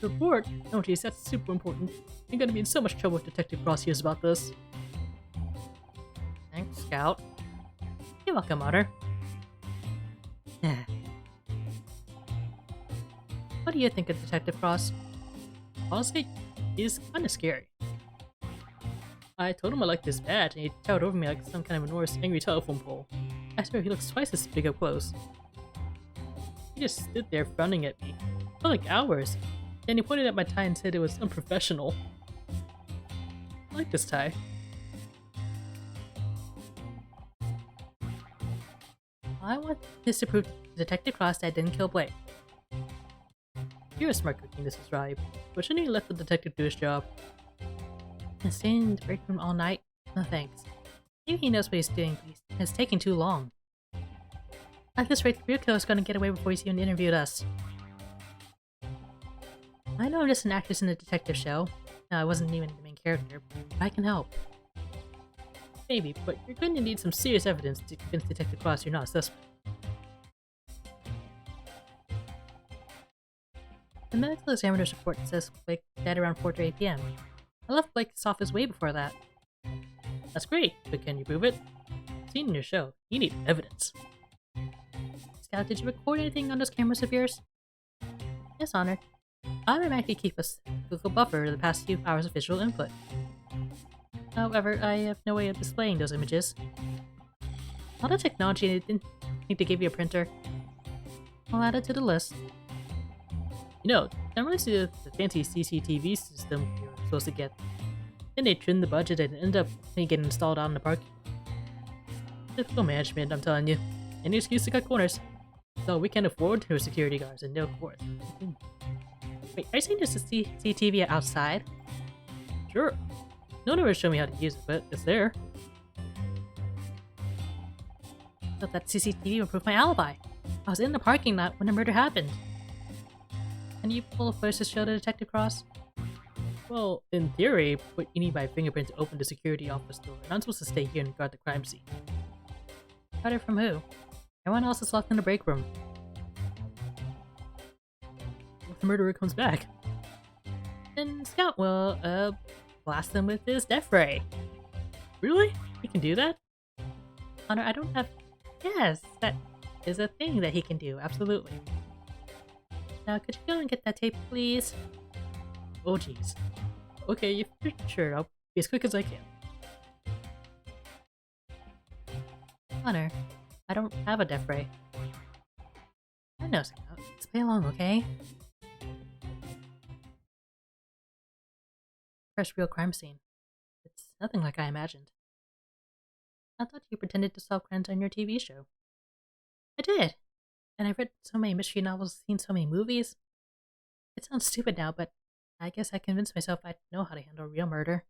Report? Oh geez, that's super important. You're gonna be in so much trouble if Detective Cross hears about this. Thanks, Scout. You're welcome, Otter. What do you think of Detective Cross? Honestly, he's kinda scary. I told him I liked his badge, and he towered over me like some kind of enormous angry telephone pole. I swear he looks twice as big up close. He just stood there frowning at me for like hours. Then he pointed at my tie and said it was unprofessional. I like this tie. I want this to prove to Detective Cross that I didn't kill Blake. You're a smart cookie, Mrs. Rai, but shouldn't you let the detective do his job? And staying in the break room all night? No thanks. Maybe he knows what he's doing, but it's taking too long. At this rate, the real killer's gonna get away before he's even interviewed us. I know I'm just an actress in a detective show. No, I wasn't even the main character, but I can help. Maybe, but you're going to need some serious evidence to convince Detective Cross you're not a suspect. The medical examiner's report says Blake died around 4:30 p.m. I left Blake's office way before that. That's great, but can you prove it? Seen in your show, you need evidence. Scout, did you record anything on those cameras of yours? Yes, Honor. I automatically keep a Google buffer for the past few hours of visual input. However, I have no way of displaying those images. All the technology I didn't need to give you a printer. I'll add it to the list. You know, I'm really see the fancy CCTV system you're supposed to get. Then they trimmed the budget and ended up getting installed out in the park. Difficult management, I'm telling you. Any excuse to cut corners. So we can't afford to security guards and no court. Wait, are you saying there's a CCTV outside? Sure. No one ever showed me how to use it, but it's there. But that CCTV would prove my alibi. I was in the parking lot when the murder happened. Can you pull a footage to show the Detective Cross? Well, in theory, but you need my fingerprint to open the security office door, and I'm supposed to stay here and guard the crime scene. Got it from who? Everyone else is locked in the break room. the murderer comes back. Then Scout will, blast them with his death ray. Really? He can do that? Honor, I don't have... Yes, that is a thing that he can do, absolutely. Now, could you go and get that tape, please? Oh, jeez. Okay, if you're sure, I'll be as quick as I can. Honor, I don't have a death ray. I know, Scout. Let's play along, okay? First real crime scene. It's nothing like I imagined. I thought you pretended to solve crimes on your TV show. I did! And I've read so many mystery novels, seen so many movies. It sounds stupid now, but I guess I convinced myself I'd know how to handle real murder.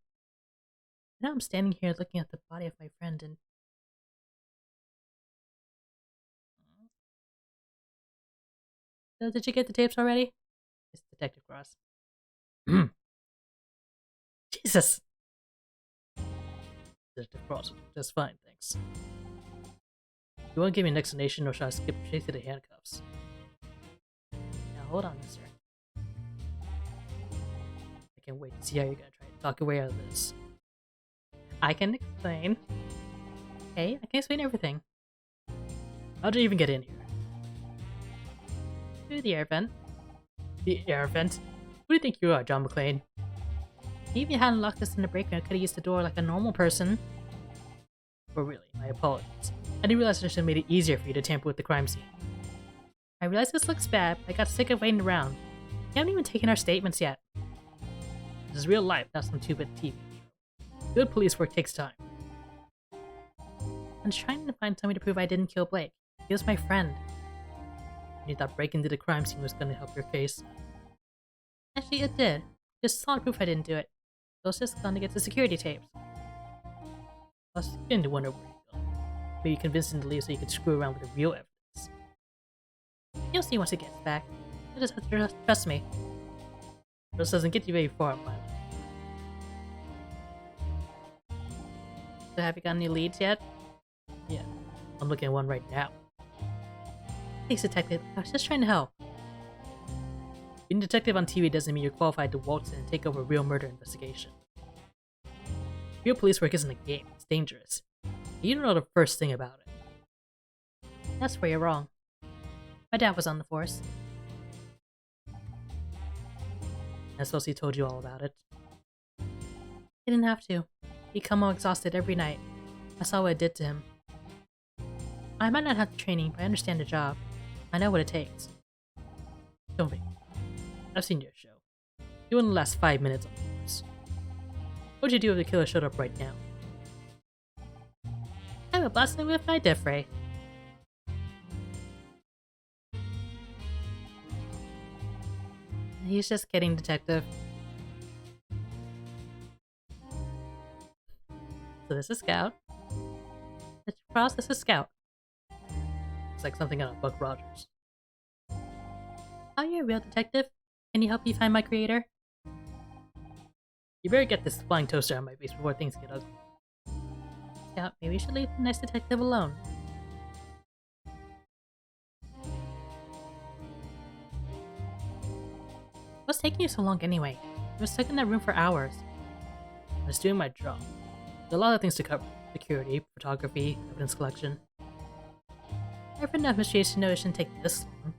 Now I'm standing here looking at the body of my friend and... Did you get the tapes already? It's Detective Cross. Jesus! Detective Cross, just fine, thanks. You won't give me an explanation, or shall I skip straight to the handcuffs? Now hold on, mister. I can't wait to see how you're gonna try to talk your way out of this. I can explain. Okay, I can explain everything. How'd you even get in here? Through the air vent. The air vent? Who do you think you are, John McClane? Even if you hadn't locked us in the break-in, I could've used the door like a normal person. But really, my apologies. I didn't realize I should have made it easier for you to tamper with the crime scene. I realize this looks bad, but I got sick of waiting around. You haven't even taken our statements yet. This is real life, not some 2-bit TV show. Good police work takes time. I'm trying to find somebody to prove I didn't kill Blake. He was my friend. And you thought breaking into the crime scene was going to help your case. Actually, it did. Just solid proof I didn't do it. So I was just going to get the security tapes. I was beginning to wonder where you'd go. Maybe convince him to leave so you could screw around with the real evidence. You'll see once he gets back. You just have to trust me. This doesn't get you very far, my life. So have you got any leads yet? Yeah, I'm looking at one right now. Thanks, detective. I was just trying to help. Being a detective on TV doesn't mean you're qualified to waltz in and take over a real murder investigation. Real police work isn't a game, it's dangerous. You don't know the first thing about it. That's where you're wrong. My dad was on the force. I suppose he told you all about it. He didn't have to. He'd come home exhausted every night. I saw what it did to him. I might not have the training, but I understand the job. I know what it takes. Don't be. I've seen your show. You wouldn't last 5 minutes on the force. What'd you do if the killer showed up right now? I would blast him with my death ray. He's just kidding, detective. So this is Scout. Mr. Cross, this is Scout. It's like something out of Buck Rogers. Are you a real detective? Can you help me find my creator? You better get this flying toaster on my face before things get ugly. Scout, maybe you should leave the nice detective alone. What's taking you so long anyway? I was stuck in that room for hours. I was doing my job. There's a lot of things to cover. Security, photography, evidence collection. I've read enough mysteries to know it shouldn't take this long.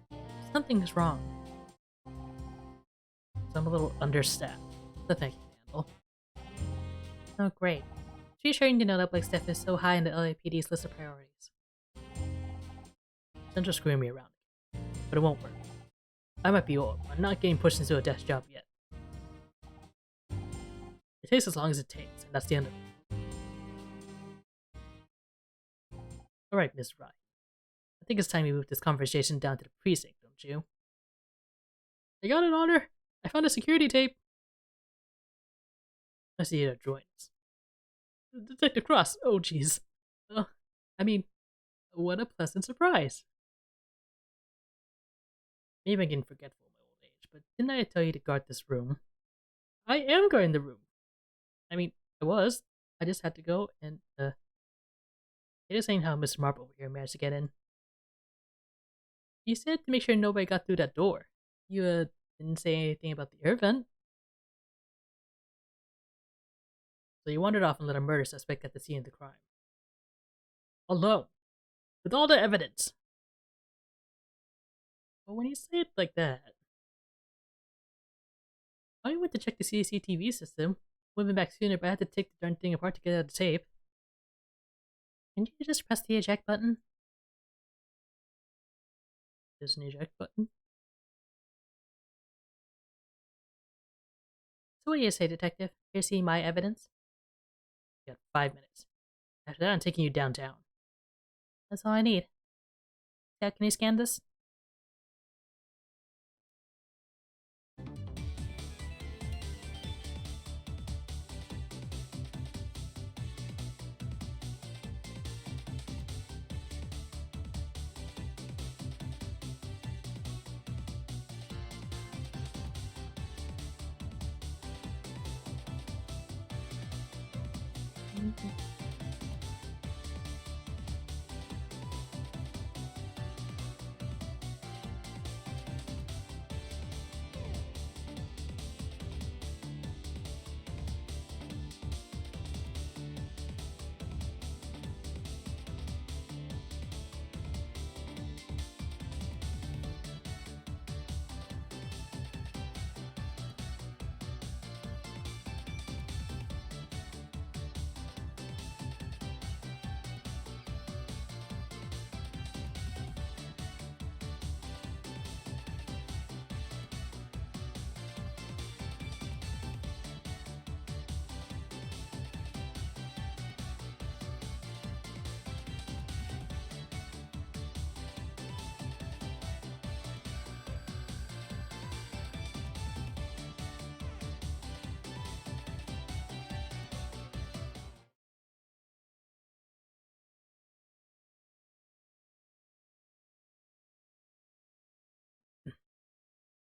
Something's wrong. So I'm a little understaffed. So thank you, Handle. Oh great. It's reassuring to know that Blake's death is so high in the LAPD's list of priorities. Don't just screw me around. But it won't work. I might be old, but I'm not getting pushed into a desk job yet. It takes as long as it takes, and that's the end of it. Alright, Miss Ryan. I think it's time we move this conversation down to the precinct, don't you? I got it, Honor! I found a security tape! I see you to join us. Detective Cross! Oh, jeez. I mean, what a pleasant surprise. Maybe I'm getting forgetful in my old age, but didn't I tell you to guard this room? I am guarding the room! I mean, I was. I just had to go and, You're just saying how Mr. Marple over here managed to get in. You said to make sure nobody got through that door. You, Didn't say anything about the air vent. So you wandered off and let a murder suspect at the scene of the crime. Alone. With all the evidence. But when you say it like that, I went to check the CCTV system. Would have been back sooner, but I had to take the darn thing apart to get out the tape. Can you just press the eject button? There's an eject button. So what do you say, detective? Here, see my evidence? You got 5 minutes. After that, I'm taking you downtown. That's all I need. Yeah, can you scan this?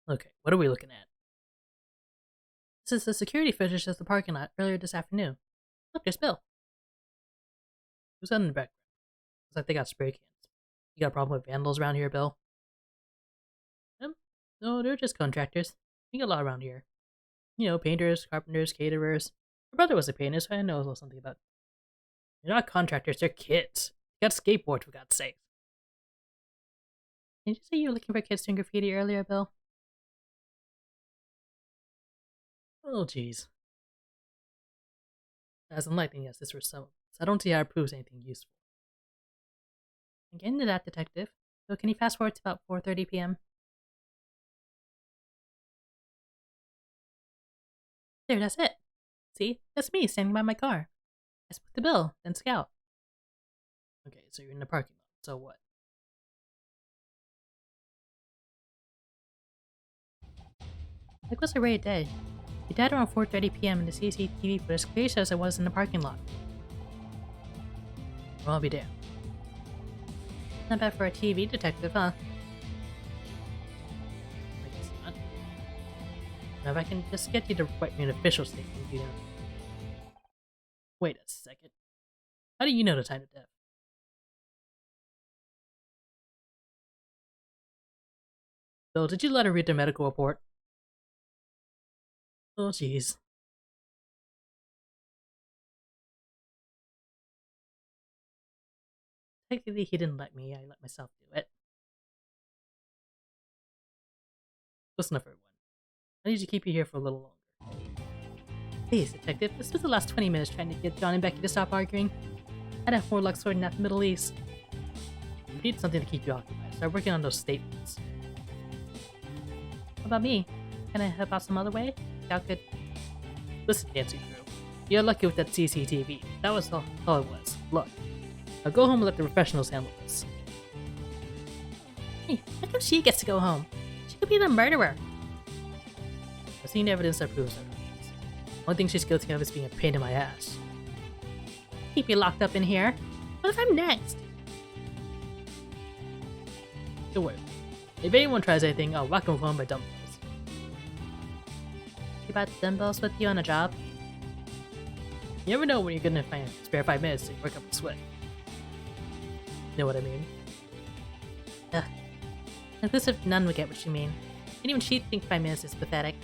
Okay, what are we looking at? This is the security footage of the parking lot earlier this afternoon. Look, there's Bill. Who's that in the background? Looks like they got spray cans. You got a problem with vandals around here, Bill? No, they're just contractors. We got a lot around here. You know, painters, carpenters, caterers. My brother was a painter, so I know a little something about. They're not contractors, they're kids. They got skateboards, for God's sake. Did you say you were looking for kids doing graffiti earlier, Bill? Oh, jeez. As unlikely as this were some of us, I don't see how it proves anything useful. I'm getting to that, detective. So can you fast forward to about 4:30 p.m.? There, that's it. See? That's me standing by my car. I split the bill, then scout. Okay, so you're in the parking lot. So what? It was a rare day. He died around 4:30 p.m. and the CCTV footage clearly shows I was in the parking lot. Well, I'll be damned. Not bad for a TV detective, huh? I guess not. Now if I can just get you to write me an official statement, you know. Wait a second. How do you know the time of death? Bill, did you let her read the medical report? Oh, jeez. Technically, he didn't let me. I let myself do it. Listen up, everyone. I need to keep you here for a little longer. Please, detective, this was the last 20 minutes trying to get John and Becky to stop arguing. I'd have more luck sorting out the Middle East. You need something to keep you occupied. Start working on those statements. What about me? Can I help out some other way? Y'all could... Listen, Nancy Drew. You're lucky with that CCTV. That was all it was. Look. Now go home and let the professionals handle this. Hey, how come she gets to go home? She could be the murderer. I've seen evidence that proves otherwise. One thing she's guilty of is being a pain in my ass. Keep you locked up in here. What if I'm next? Don't worry. If anyone tries anything, I'll whack them home by dumbbells. You brought dumbbells with you on a job? You never know when you're gonna find spare 5 minutes to work up a sweat. Know what I mean? Ugh. Inclusive none would get what you mean. And even she thinks 5 minutes is pathetic.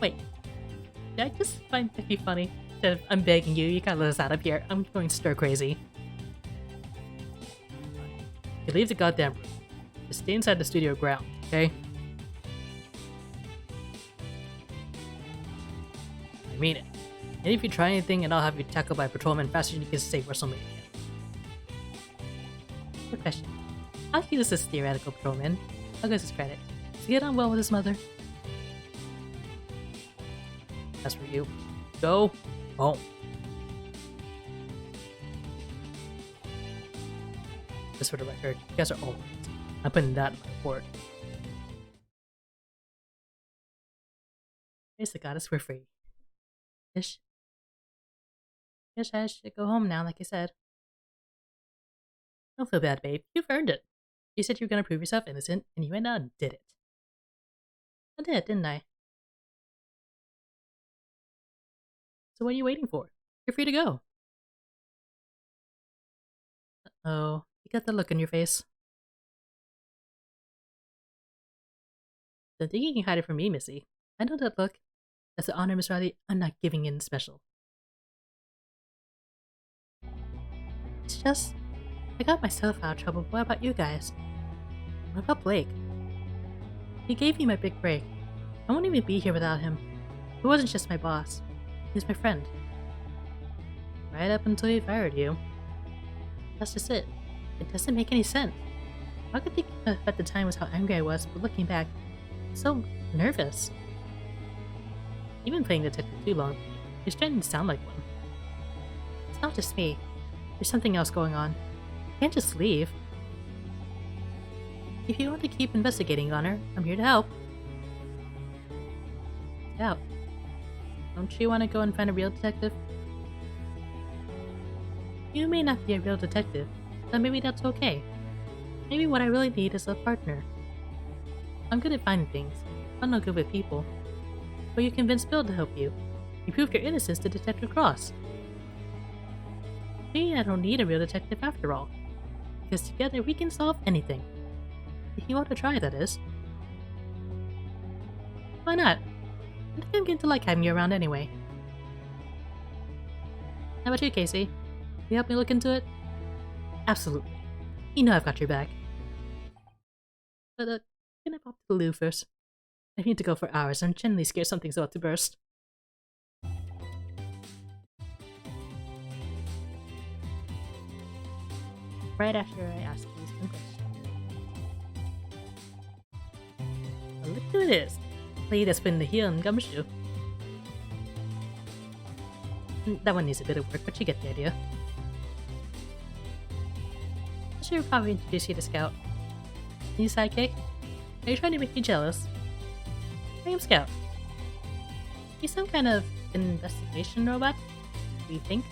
Wait, did I just find Becky funny? Instead of, I'm begging you, you gotta let us out of here. I'm going stir crazy. You leave the goddamn room. Just stay inside the studio ground, okay? I mean it. And if you try anything, and I'll have you tackled by a patrolman faster than you can say WrestleMania. Quick question. How cute is this theoretical patrolman? I'll give his credit. Does he get on well with his mother? As for you, go home. Just for the record, you guys are all right. I'm putting that in my report. Praise the goddess, we're free. Ish. Guess I should go home now, like I said. Don't feel bad, babe. You've earned it. You said you were gonna prove yourself innocent, and you went out and did it. I did, didn't I? So what are you waiting for? You're free to go. Uh-oh. You got the look on your face. Don't think you can hide it from me, Missy. I know that look. That's the honor, Miss Riley. I'm not giving in special. It's just... I got myself out of trouble. What about you guys? What about Blake? He gave me my big break. I won't even be here without him. He wasn't just my boss. He was my friend. Right up until he fired you. That's just it. It doesn't make any sense. All I could think of at the time was how angry I was, but looking back, I'm so nervous. You've been playing detective too long. You're starting to sound like one. It's not just me. There's something else going on. You can't just leave. If you want to keep investigating, Connor, I'm here to help. Yeah. Don't you want to go and find a real detective? You may not be a real detective, but maybe that's okay. Maybe what I really need is a partner. I'm good at finding things. I'm not good with people. But you convinced Bill to help you. You proved your innocence to Detective Cross. Maybe I don't need a real detective after all. Because together we can solve anything. If you want to try, that is. Why not? I think I'm getting to like having you around anyway. How about you, Casey? Will you help me look into it? Absolutely. You know I've got your back. But, can I pop to the loo first? I need to go for hours. I'm genuinely scared something's about to burst. Right after I ask you some questions. Well, look who it is. Lady that's been the heel and gumshoe. That one needs a bit of work, but you get the idea. I should probably introduce you to Scout. New sidekick? Are you trying to make me jealous? I am Scout. He's some kind of investigation robot? Do you think?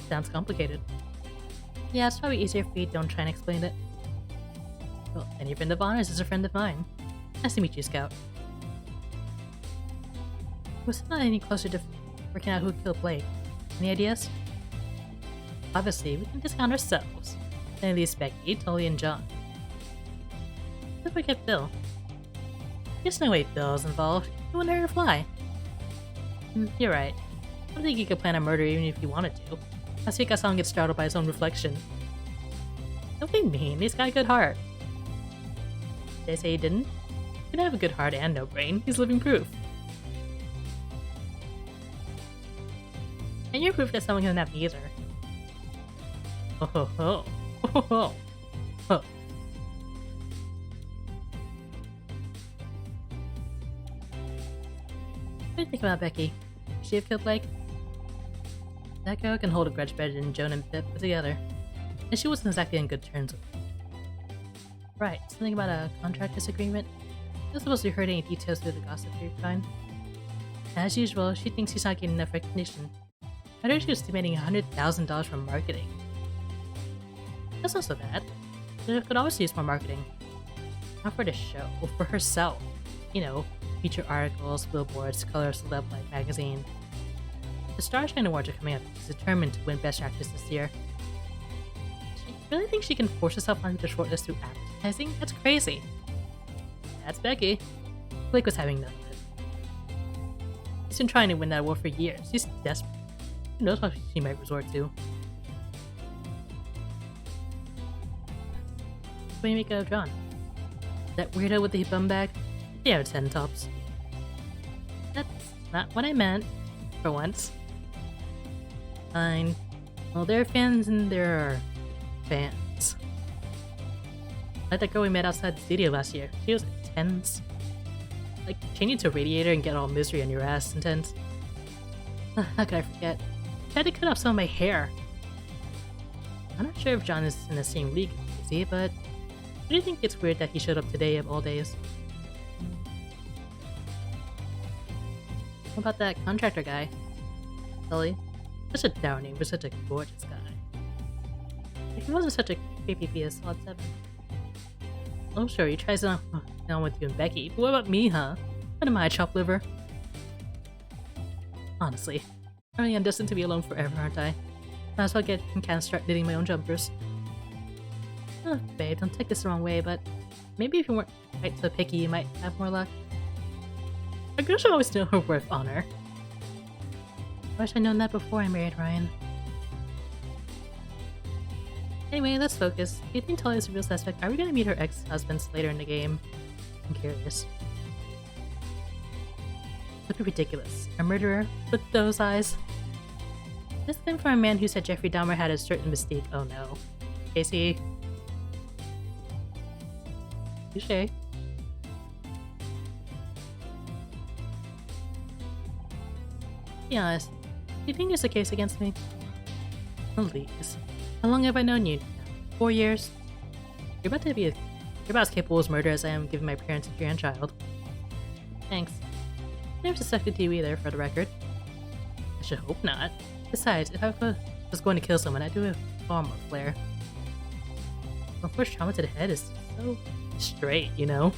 Sounds complicated. Yeah, it's probably easier if we don't try and explain it. Well, and your friend of honors is a friend of mine. Nice to meet you, Scout. We're still not any closer to working out who killed Blake. Any ideas? Obviously, we can discount ourselves. Then at least Becky, Tully, and John. Don't forget Bill. There's no way Bill's involved. He wouldn't hurt a fly. You're right. I don't think he could plan a murder even if he wanted to. Last week I saw him get startled by his own reflection. Don't be mean, he's got a good heart. Did I say he didn't? He can have a good heart and no brain. He's living proof. And you're proof that someone can have neither. Oh ho ho. Oh ho ho. What do you think about Becky? Should she have killed Blake? That girl can hold a grudge better than Joan and Pip put together. And she wasn't exactly on good terms with him. Right, something about a contract disagreement? You're supposed to be heard any details through the gossip grapevine. As usual, she thinks she's not getting enough recognition. I heard she was demanding $100,000 from marketing. That's not so bad. She could always use more marketing. Not for the show, for herself. You know, feature articles, billboards, color celeb like magazine. The Starshine Awards are coming up. She's determined to win Best Actress this year. She really thinks she can force herself onto the shortlist through advertising? That's crazy. That's Becky. Blake was having none of it. She's been trying to win that award for years. She's desperate. Who knows what she might resort to? What do you make of John? That weirdo with the bum bag? Yeah, 10 tops. That's not what I meant, for once. Fine. Well, there are fans and there are fans. Like that girl we met outside the studio last year. She was intense. Like, changing to a radiator and get all misery on your ass intense. How could I forget? She had to cut off some of my hair. I'm not sure if John is in the same league as he, but do you think it's weird that he showed up today of all days? What about that contractor guy? Sully? Such a downing, but such a gorgeous guy. If he wasn't such a creepy PS Solid 7. Oh sure, he tries it on with you and Becky, but what about me, huh? What am I, chopped liver? Honestly, I'm destined to be alone forever, aren't I? Might as well get and can start knitting my own jumpers. Oh, babe, don't take this the wrong way, but maybe if you weren't quite so picky, you might have more luck. A girl should always know her worth, Honor. I wish I'd known that before I married Ryan. Anyway, let's focus. Do you think Talia is a real suspect? Are we gonna meet her ex-husbands later in the game? I'm curious. Looking ridiculous. A murderer with those eyes. This came from a man who said Jeffrey Dahmer had a certain mystique. Oh no. Casey. Touché. Be honest. Do you think there's a case against me? Please. How long have I known you? 4 years? You're about as capable as murder as I am giving my parents a grandchild. Thanks. I never suspected you either, for the record. I should hope not. Besides, if I was going to kill someone, I'd do it with far more flair. Well, first trauma to the head is so straight, you know?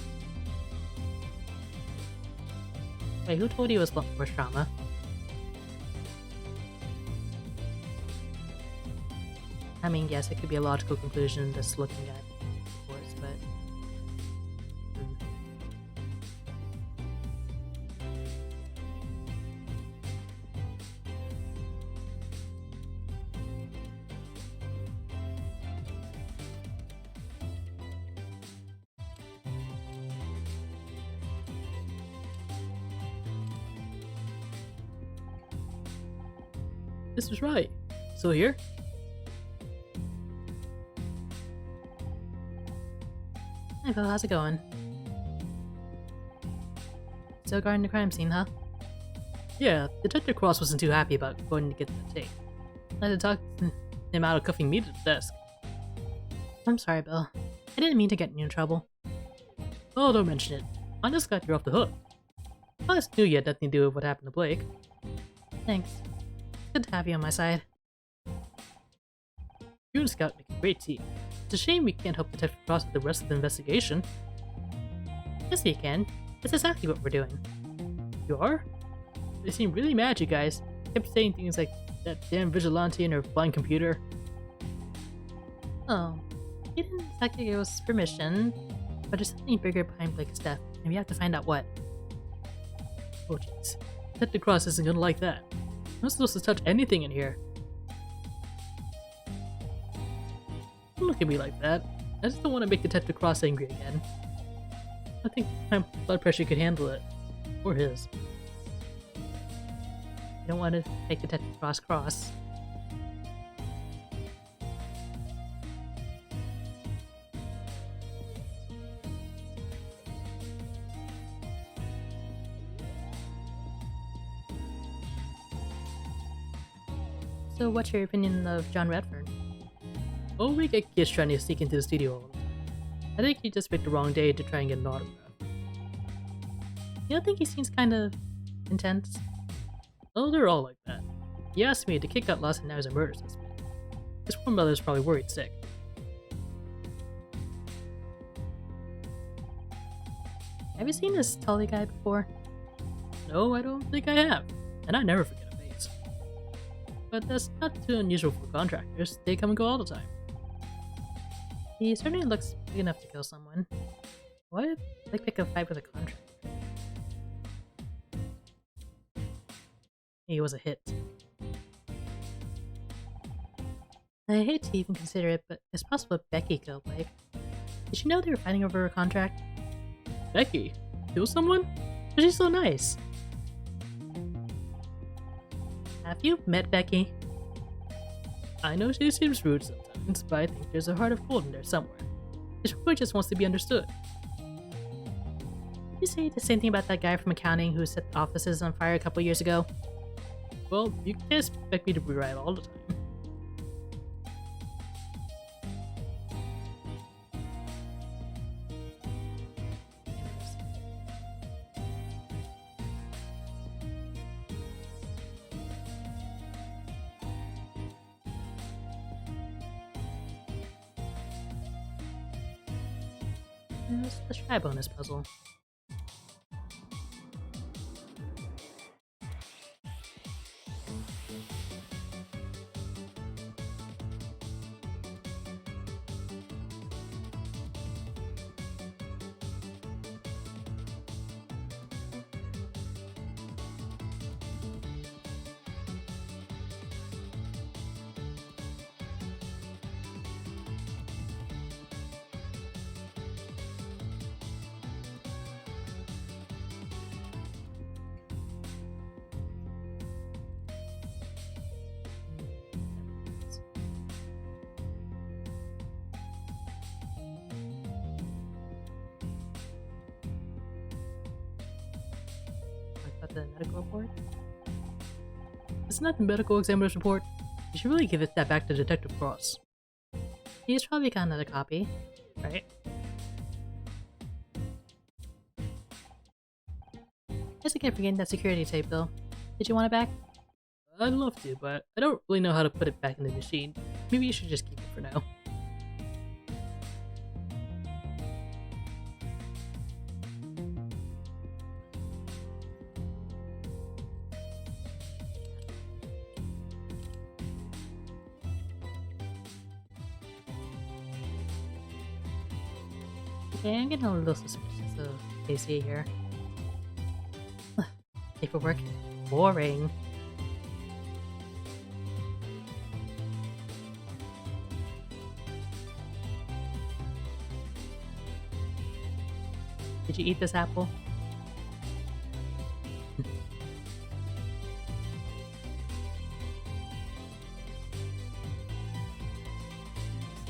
Wait, who told you it was force trauma? I mean, yes, it could be a logical conclusion just looking at force, but... This was right. Still here? Hey Phil, how's it going? Still guarding the crime scene, huh? Yeah, Detective Cross wasn't too happy about going to get the tape. I had to talk him out of cuffing me to the desk. I'm sorry, Bill. I didn't mean to get you in trouble. Oh, don't mention it. I just got you off the hook. I just knew you had nothing to do with what happened to Blake. Thanks. Good to have you on my side. You and Scout make a great team. It's a shame we can't help Detective Cross with the rest of the investigation. Yes, you can. That's exactly what we're doing. You are? They seem really mad at you guys. Kept saying things like that damn vigilante and her blind computer. Oh, he didn't exactly give us permission, but there's something bigger behind Blake's death, and we have to find out what. Oh jeez. Detective Cross isn't gonna like that. I'm not supposed to touch anything in here. Don't look at me like that. I just don't want to make Detective Cross angry again. I think my blood pressure could handle it. Or his. I don't want to make Detective Cross cross. So what's your opinion of John Redfern? Oh, we get kids trying to sneak into the studio all the time. I think he just picked the wrong day to try and get an autograph. You don't think he seems kind of intense? Oh, they're all like that. He asked me to kick out lost and now he's a murder suspect. His poor mother's probably worried sick. Have you seen this Tully guy before? No, I don't think I have. And I never forget a face. but that's not too unusual for contractors. They come and go all the time. He certainly looks big enough to kill someone. Why would like pick a fight with a contractor? He was a hit. I hate to even consider it, but it's possible Becky killed Blake. Did you know they were fighting over her contract? Becky? Kill someone? But she's so nice. Have you met Becky? I know she seems rude sometimes, but I think there's a heart of gold in there somewhere. She probably just wants to be understood. Did you say the same thing about that guy from accounting who set the offices on fire a couple years ago? Well, you can't expect me to be right all the time. Let's try a bonus puzzle. The medical report? It's not the medical examiner's report. You should really give that back to Detective Cross. He's probably got another copy, right? Guess I kept forgetting that security tape though. Did you want it back? I'd love to, but I don't really know how to put it back in the machine. Maybe you should just keep it for now. Okay, I'm getting a little suspicious of Casey here. Paperwork. Boring. Did you eat this apple?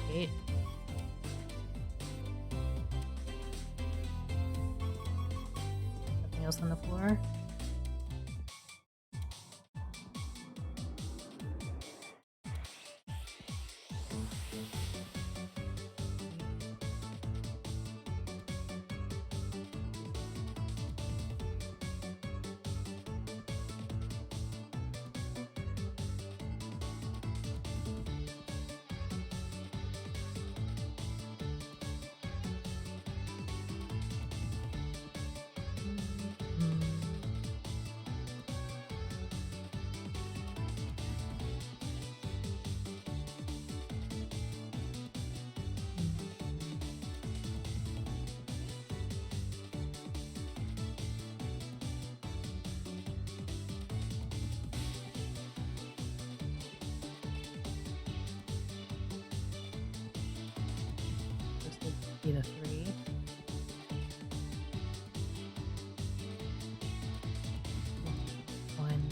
Sweet. Nothing else on the floor? Need a 3. One.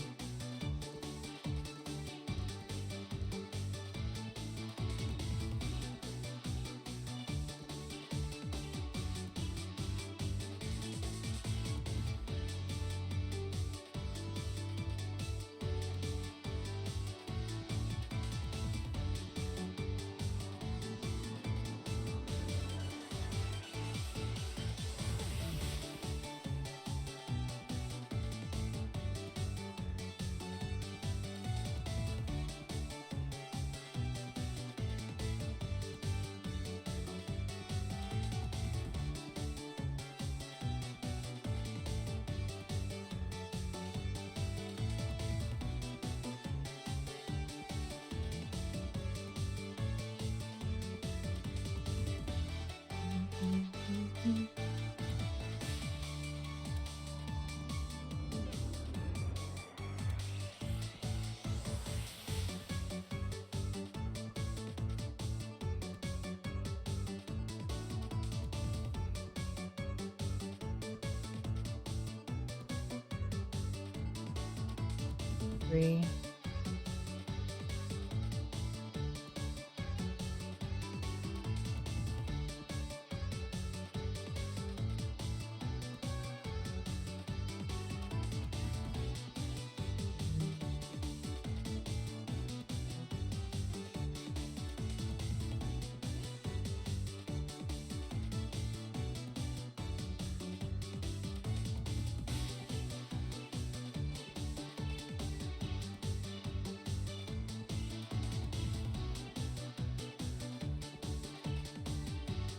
Three.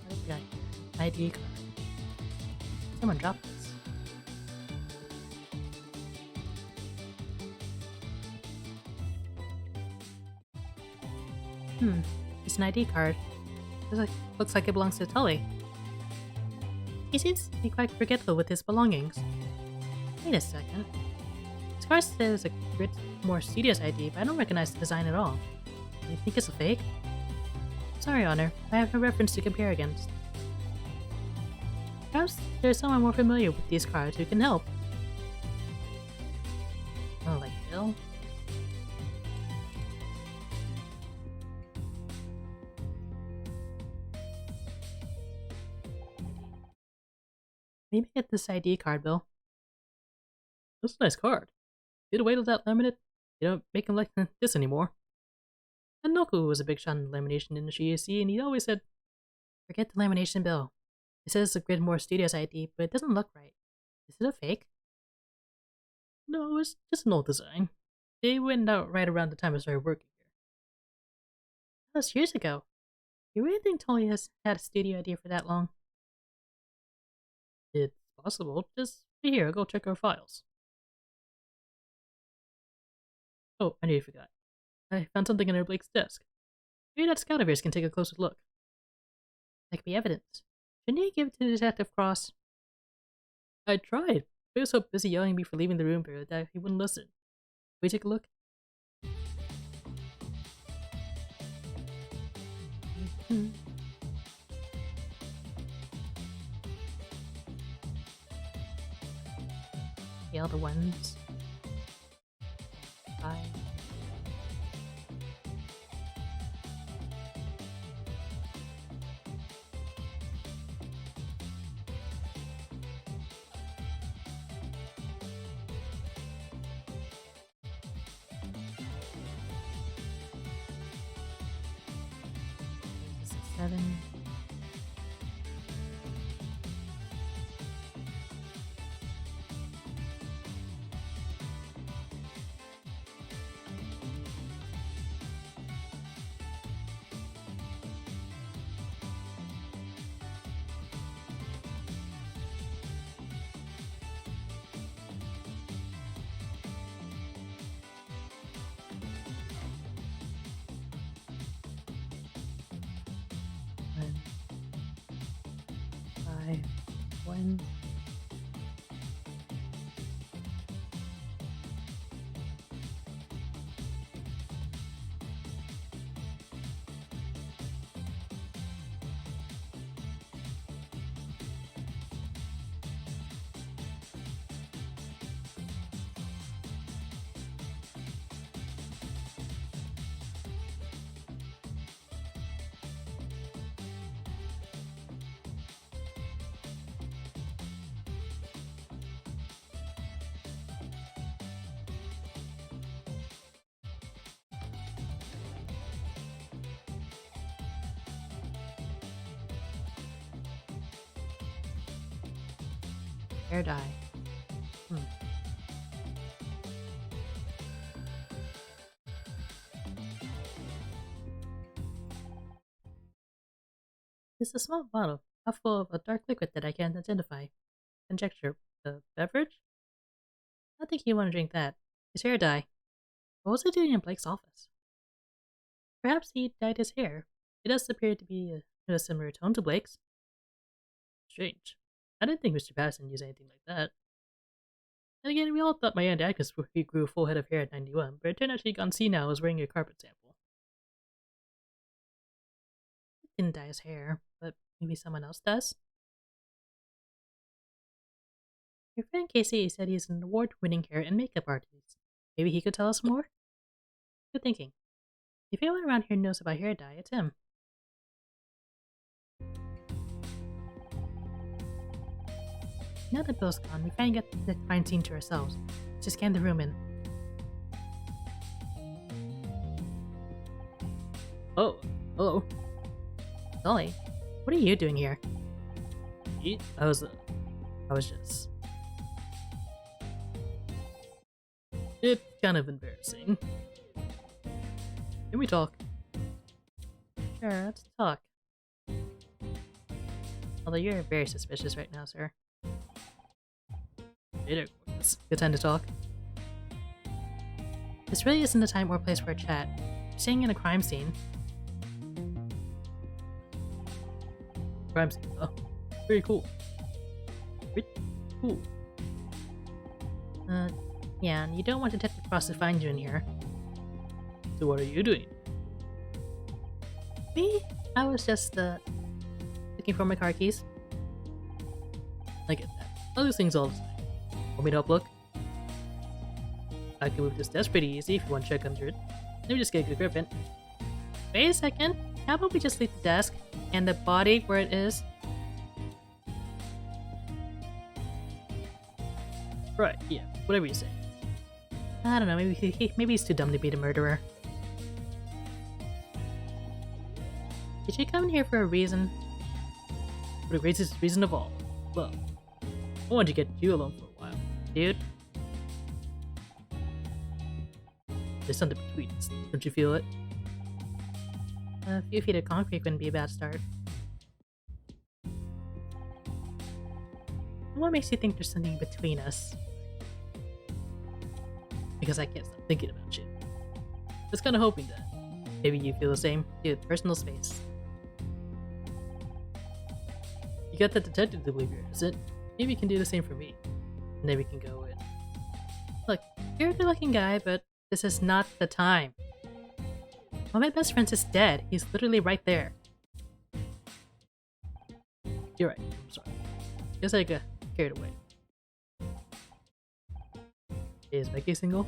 What do we got here? ID card. Someone dropped this. It's an ID card. Looks like it belongs to Tully. He seems to be quite forgetful with his belongings. Wait a second. This card says a bit more studious ID, but I don't recognize the design at all. Do you think it's a fake? Sorry, Honor. I have no reference to compare against. Perhaps there's someone more familiar with these cards who can help. Oh, like Bill? Maybe get this ID card, Bill. That's a nice card. Did away with that laminate? You don't make them like this anymore. And Noku was a big shot in the lamination industry, you see, and he always said, forget the lamination, Bill. It says it's a bit more studious ID, but it doesn't look right. Is it a fake? No, it's just an old design. They went out right around the time I started working here. That was years ago. You really think Tony has had a studio ID for that long? It's possible. Just here, go check our files. Oh, I nearly forgot. I found something under Blake's desk. Maybe that scout of yours can take a closer look. That could be evidence. Shouldn't you give it to Detective Cross? I tried, but he was so busy yelling at me for leaving the room there that he wouldn't listen. Can we take a look? The other ones. 5. Seven. One. Hair dye. It's a small bottle, half full of a dark liquid that I can't identify. Conjecture. The beverage? I don't think you want to drink that. His hair dye. What was he doing in Blake's office? Perhaps he dyed his hair. It does appear to be a similar tone to Blake's. strange. I didn't think Mr. Patterson used anything like that. And again, we all thought my Aunt Agnes he grew a full head of hair at 91, but it turned out she'd gone senile and was wearing a carpet sample. He didn't dye his hair, but maybe someone else does? Your friend Casey said he's an award-winning hair and makeup artist. Maybe he could tell us more? Good thinking. If anyone around here knows about hair dye, it's him. Now that Bill's gone, we finally got the crime scene to ourselves. Let's just scan the room in. Oh, hello. Dolly, what are you doing here? I was just... It's kind of embarrassing. Can we talk? Sure, let's talk. Although you're very suspicious right now, sir. Good time to talk. This really isn't the time or place for a chat. You're staying in a crime scene. Crime scene, huh? Very cool. Pretty cool. Yeah, and you don't want Detective Cross to find you in here. So what are you doing? Me? I was just, looking for my car keys. I get that. I'll do things all the time. Want me to help look? I can move this desk pretty easy if you want to check under it. Let me just get a good grip in. Wait a second. How about we just leave the desk and the body where it is? Right, yeah, whatever you say. I don't know, maybe he's too dumb to be the murderer. Did you come in here for a reason? For the greatest reason of all. Well, I wanted to get you alone for a while, dude. There's something between us, don't you feel it? A few feet of concrete wouldn't be a bad start. What makes you think there's something between us? Because I can't stop thinking about you. Just kinda hoping that maybe you feel the same. Dude, personal space. You got that detective to believe you're innocent. Maybe you can do the same for me. And then we can go in. Look, you're a good looking guy, but this is not the time. Well, my best friend is dead. He's literally right there. You're right. I'm sorry. Guess I got carried away. Is Becky single?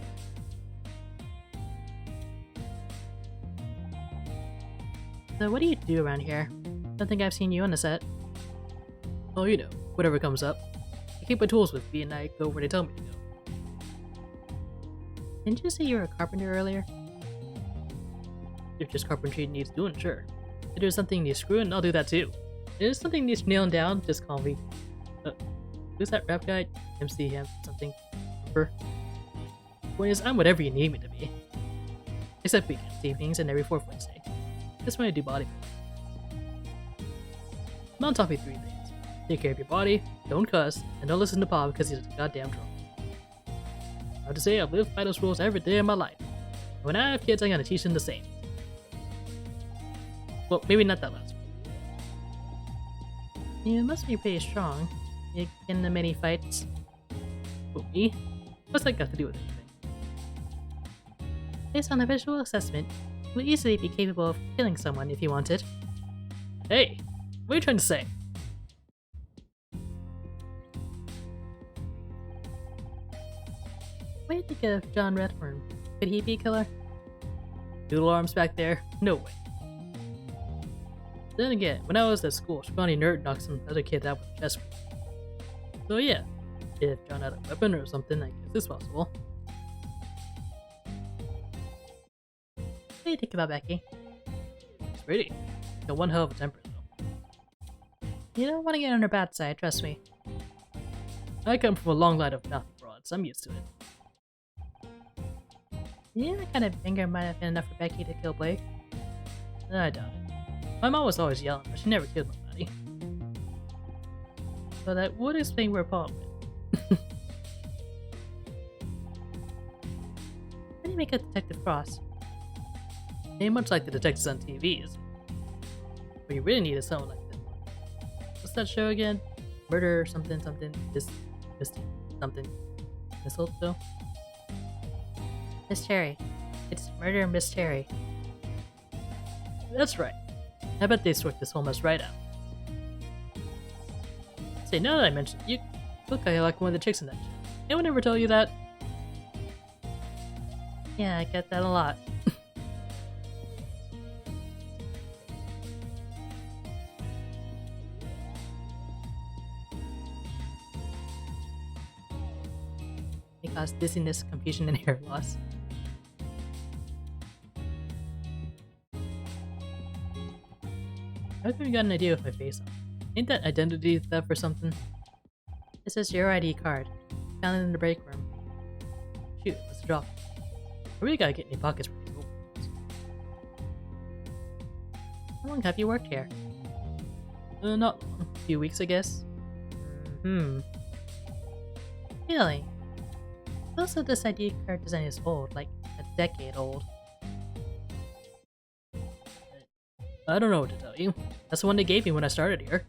So what do you do around here? Don't think I've seen you on the set. Oh, you know, whatever comes up. I keep my tools with me and I go where they tell me to go. Didn't you say you were a carpenter earlier? If just carpentry needs doing, sure. If there's something needs screwing, I'll do that too. If there's something needs nailing down, just call me. Who's that rap guy? MC him something. Remember? Point is, I'm whatever you need me to be. Except weekends, evenings, and every fourth Wednesday. That's when I do bodybuilding. Mom taught me 3 things. Take care of your body, don't cuss, and don't listen to Pop because he's a goddamn drunk. I have to say, I've lived by those rules every day of my life. And when I have kids, I'm gonna teach them the same. Well, maybe not that last one. You must be pretty strong. You get in the many fights. Who, me? What's that got to do with anything? Based on a visual assessment, you would easily be capable of killing someone if you wanted. Hey, what are you trying to say? What do you think of John Redfern? Could he be a killer? Doodle arms back there? No way. Then again, when I was at school, scrawny nerd knocked some other kid out with a chest wound. So yeah, if John had a weapon or something, I guess it's possible. What do you think about Becky? She's pretty. Got one hell of a temper though. You don't want to get on her bad side, trust me. I come from a long line of mouthy broads, I'm used to it. Yeah, that kind of anger might have been enough for Becky to kill Blake. I doubt it. My mom was always yelling, but she never killed nobody. So that would explain where Paul went. How do you make a Detective Cross? Ain't much like the detectives on TV, is it? What you really need is someone like that. What's that show again? Murder something something this something mistletoe. Miss Cherry. It's Murder Miss Cherry. That's right. I bet they sort this whole mess right out. Say, now that I mentioned it, you look like one of the chicks in that show. Anyone ever tell you that? Yeah, I get that a lot. It caused dizziness, confusion, and hair loss. How come you got an idea with my face on? Ain't that identity theft or something? This is your ID card. Found it in the break room. Shoot, let's drop it. I really gotta get any pockets for these openings. How long have you worked here? Not long. A few weeks, I guess. Really? Also, this ID card design is old, like a decade old. I don't know what to tell you. That's the one they gave me when I started here.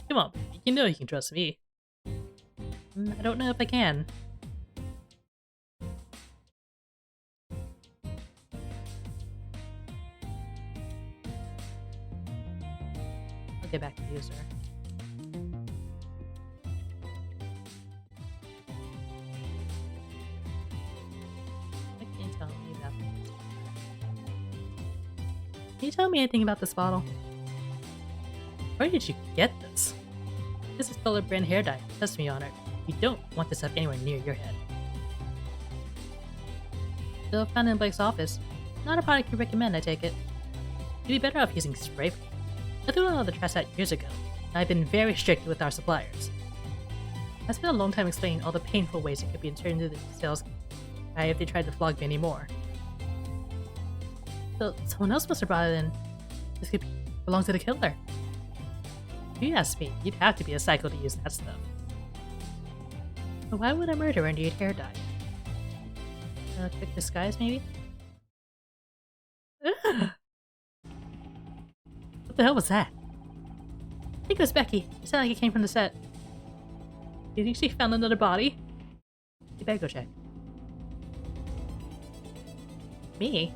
Come on, baby. You know you can trust me. I don't know if I can. I'll get back to you, sir. What can you tell me about this? Can you tell me anything about this bottle? Where did you get this? This is colored brand hair dye. Trust me on it. You don't want this stuff anywhere near your head. Still found in Blake's office. Not a product you recommend, I take it. You'd be better off using spray paint. I threw all the trash out years ago, and I've been very strict with our suppliers. I spent a long time explaining all the painful ways it could be inserted into the sales guide if they tried to flog me anymore. So someone else must have brought it in. This could belong to the killer. If you ask me, you'd have to be a psycho to use that stuff. But why would a murderer need hair dye? A quick disguise, maybe? Ugh. What the hell was that? I think it was Becky. It sounded like it came from the set. Do you think she found another body? You better go check. Me?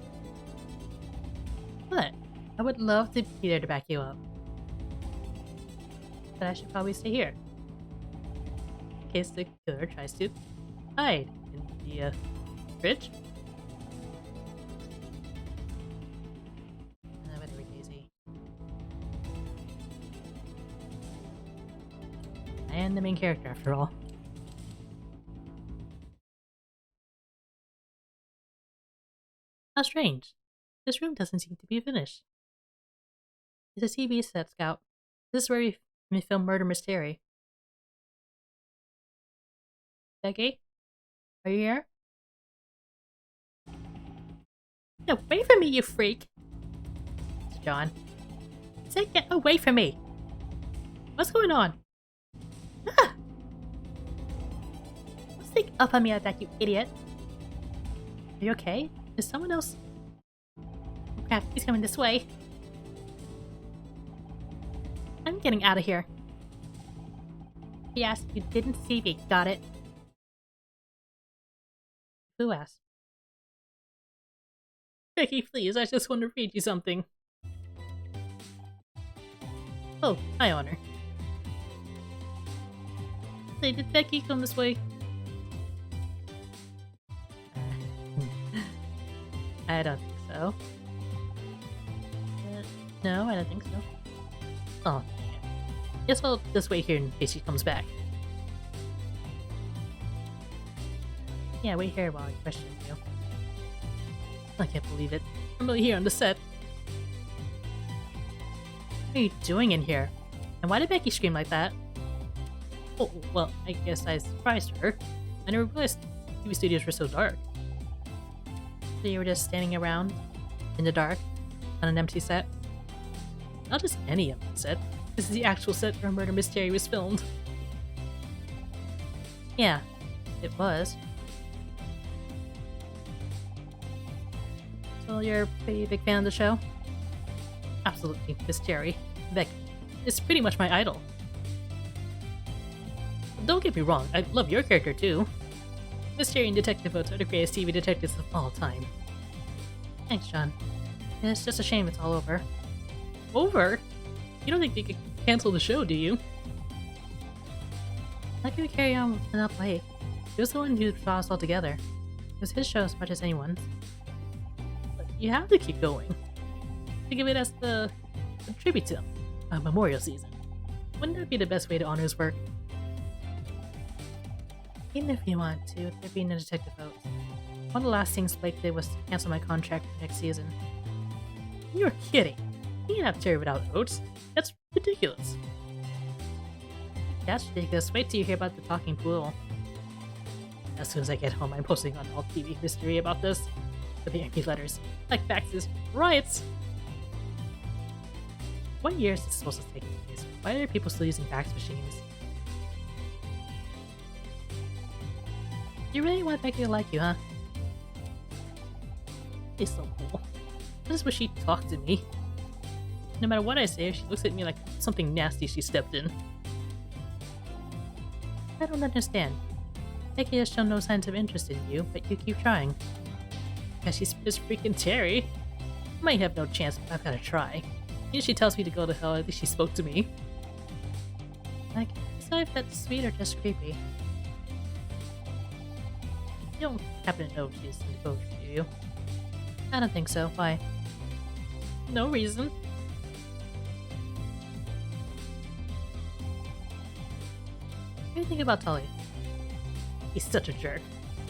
What? I would love to be there to back you up. But I should probably stay here. In case the killer tries to hide in the fridge. Whatever, Daisy. I am the main character after all. How strange. This room doesn't seem to be finished. It's a TV set, Scout. This is where we film Murder Mystery. Becky? Are you here? Get away from me, you freak! It's John. Say get away from me! What's going on? Ah! Don't sneak up on me like that, you idiot! Are you okay? Is someone else? Oh crap, he's coming this way. I'm getting out of here. Yes, you didn't see me, got it? Who asked? Becky, please, I just want to read you something. Oh, hi, Honor. Say, did Becky come this way? I don't think so. No, I don't think so. Oh, damn. Guess I'll just wait here in case she comes back. Yeah, wait here while I question you. I can't believe it. I'm really here on the set. What are you doing in here? And why did Becky scream like that? Oh, well, I guess I surprised her. I never realized TV studios were so dark. So you were just standing around in the dark on an empty set? Not just any empty set. This is the actual set where Murder Mystery was filmed. Yeah, it was. So you're a pretty big fan of the show? Absolutely, Miss Cherry. Becky is pretty much my idol. Don't get me wrong, I love your character too. Mystery and Detective Oats are the greatest TV detectives of all time. Thanks, John. Yeah, it's just a shame it's all over. Over? You don't think they could cancel the show, do you? How can we carry on without Blake? He was the one who brought us all together. It was his show as much as anyone's. But you have to keep going. Think of it as the tribute to him, a memorial season. Wouldn't that be the best way to honor his work? Even if you want to, there being a Detective Oats. One of the last things Blake did was to cancel my contract for next season. You're kidding. You can't have Terry without Oats. That's ridiculous. That's ridiculous. Wait till you hear about the talking pool. As soon as I get home, I'm posting on all TV history about this. With the empty letters, like faxes, riots. What year is this supposed to take place? Why are people still using fax machines? You really want Becky to like you, huh? She's so cool. I just wish she'd talk to me. No matter what I say, she looks at me like something nasty she stepped in. I don't understand. Becky has shown no signs of interest in you, but you keep trying. Because she's Miss freaking Terry. I might have no chance, but I've gotta try. Even if she tells me to go to hell, at least she spoke to me. I can't decide if that's sweet or just creepy. You don't happen to know if she's into poetry, do you? I don't think so. Why? No reason. What do you think about Tully? He's such a jerk.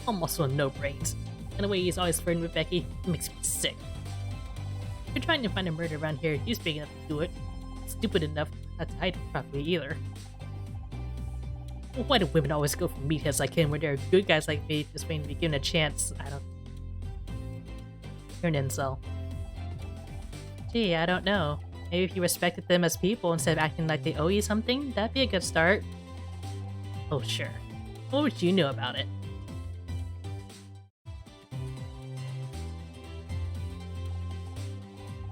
Almost with no brains. And the way he's always flirting with Becky makes me sick. If you're trying to find a murder around here, he's big enough to do it. Stupid enough not to hide it properly either. Why do women always go for meatheads like him when there are good guys like me just waiting to be given a chance? I don't... You're an incel. Gee, I don't know. Maybe if you respected them as people instead of acting like they owe you something, that'd be a good start. Oh, sure. What would you know about it?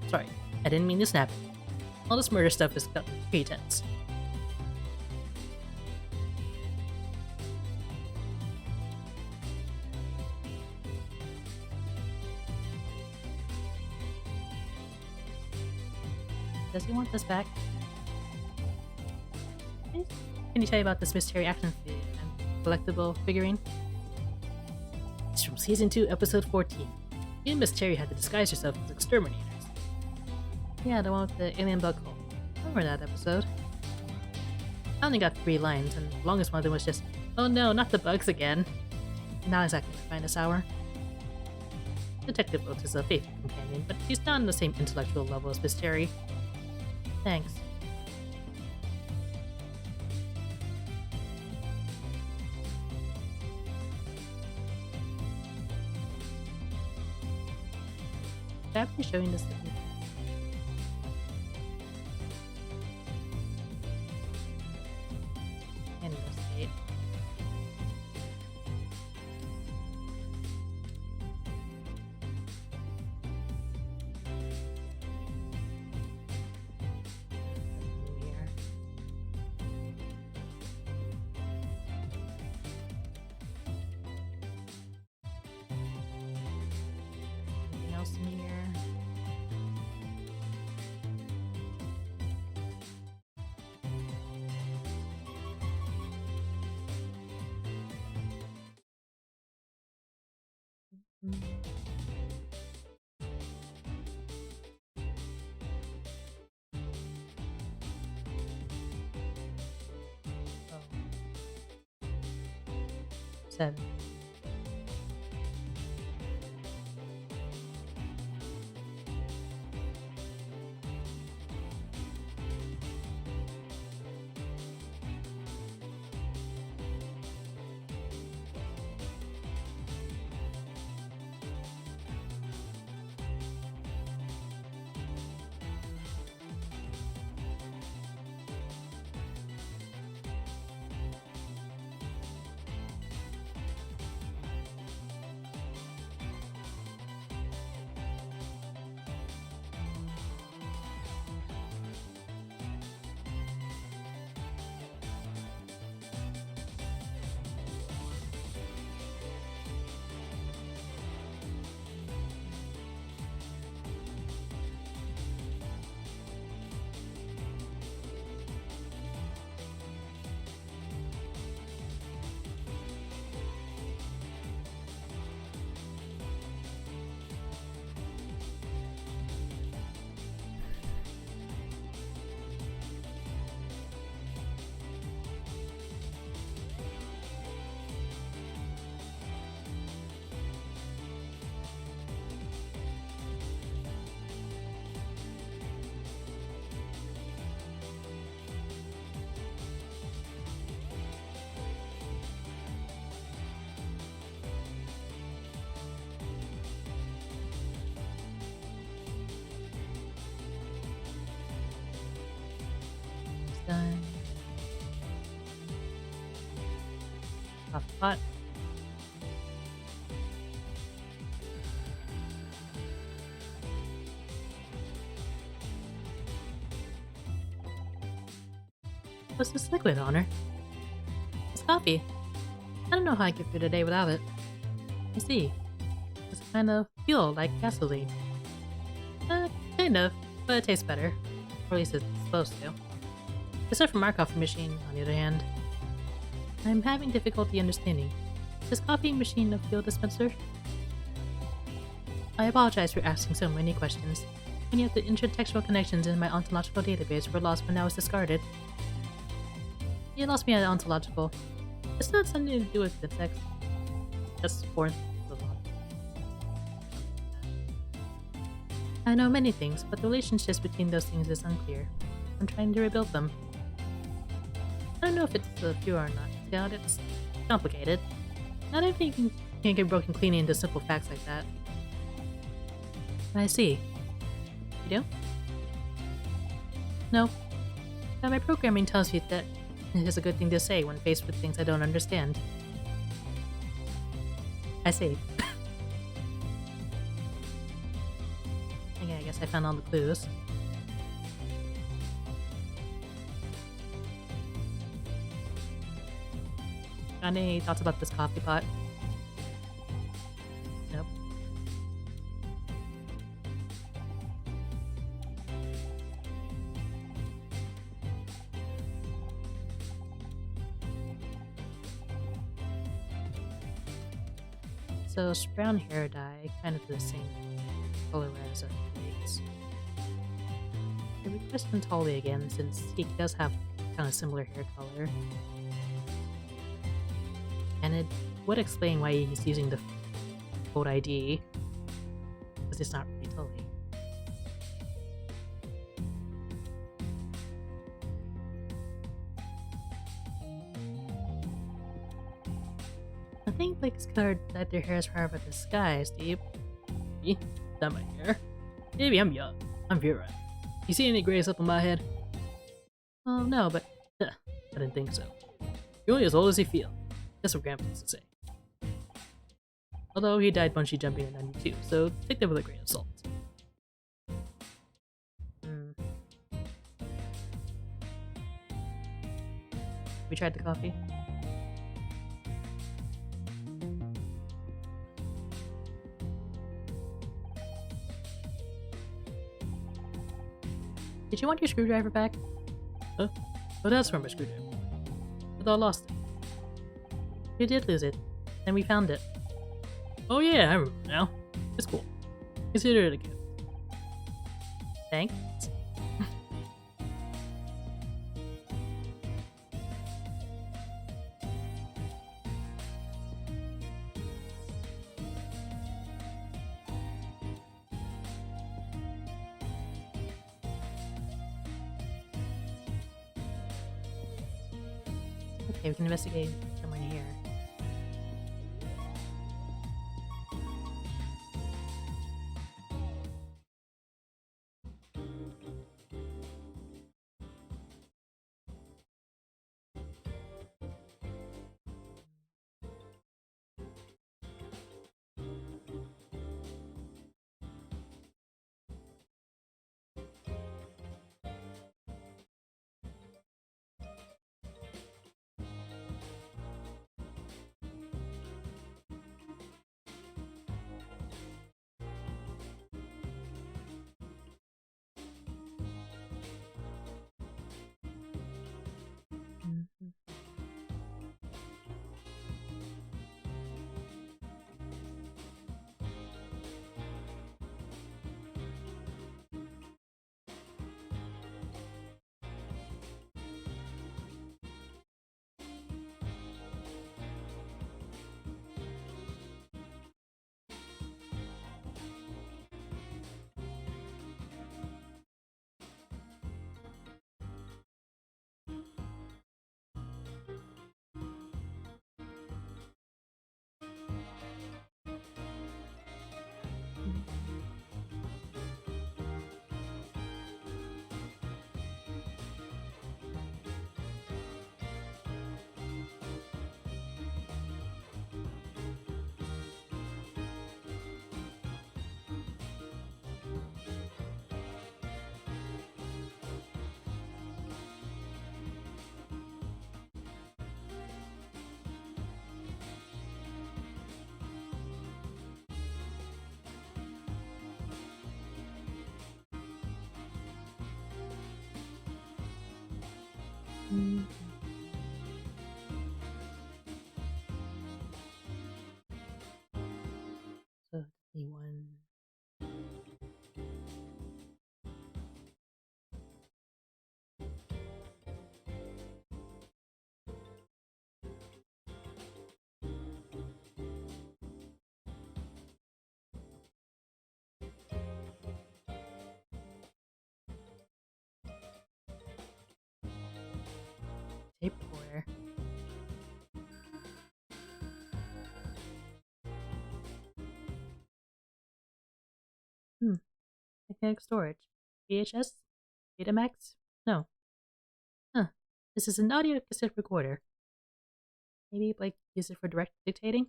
Sorry, I didn't mean to snap it. All this murder stuff is pretty tense. Does he want this back? Can you tell you about this mystery action figure and collectible figurine? It's from Season 2, Episode 14. You and Miss Terry had to disguise yourself as exterminators. Yeah, the one with the alien bug hole. I remember that episode. I only got 3 lines, and the longest one of them was just, "Oh no, not the bugs again." Not exactly my finest hour. Detective Oats is a faithful companion, but he's not on the same intellectual level as Miss Terry. Thanks. Should I be showing this to people? Investigate. Anything else in here? Oh. 7. Done. Coffee pot. What's this liquid, Honor? It's coffee. I don't know how I get through the day without it. I see. It's kind of fuel like gasoline. Kind of, but it tastes better. Or at least it's supposed to. The stuff from our coffee machine, on the other hand, I'm having difficulty understanding. Is this coffee machine a fuel dispenser? I apologize for asking so many questions, and yet the intertextual connections in my ontological database were lost when I was discarded. You lost me at ontological. It's not something to do with the text. That's fourth. I know many things, but the relationships between those things is unclear. I'm trying to rebuild them. I don't know if it's pure or not. Yeah, it's complicated. Not everything can get broken clean into simple facts like that. I see. You do? No. But my programming tells you that it is a good thing to say when faced with things I don't understand. I see. Okay, I guess I found all the clues. Got any thoughts about this coffee pot? Nope. So brown hair dye, kind of the same color as Nate's. I request Tolly again since he does have kind of similar hair color. And it would explain why he's using the code ID, because it's not really Tully. I think Blake's colored that their hair is hard but the sky, Steve. Me? Not my hair. Maybe I'm young. I'm Vera. You see any grays up on my head? Oh no, but I didn't think so. You're only as old as you feel. That's what Grandpa used to say. Although he died bungee jumping in '92, so take that with a grain of salt. We tried the coffee? Did you want your screwdriver back? Huh? Oh, that's from my screwdriver. I thought I lost it. You did lose it, and we found it. Oh yeah, I remember now. It's cool. Consider it a gift. Thanks. Okay, we can investigate somewhere here. Mm. So the one. Tape recorder. Magnetic storage. VHS? Betamax? No. Huh. This is an audio cassette recorder. Maybe Blake used it for direct dictating?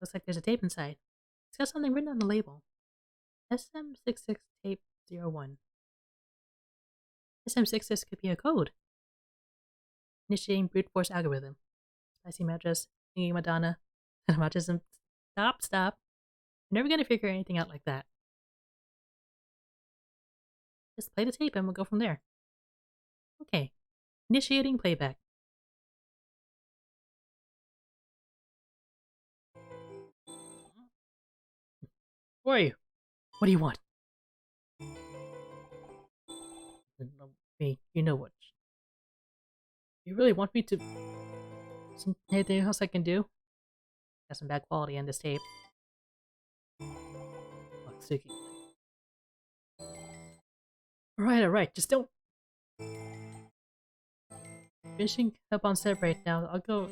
Looks like there's a tape inside. It's got something written on the label. SM66 tape 01. SM66 could be a code. Initiating brute force algorithm. Spicy mattress, singing Madonna, and autism. Stop. You're never gonna figure anything out like that. Just play the tape and we'll go from there. Okay. Initiating playback. Who are you? What do you want? Me, you know what. You really want me to... Anything else I can do? Got some bad quality on this tape. Oh, sticky. Alright, just don't... Finishing up on set right now, I'll go...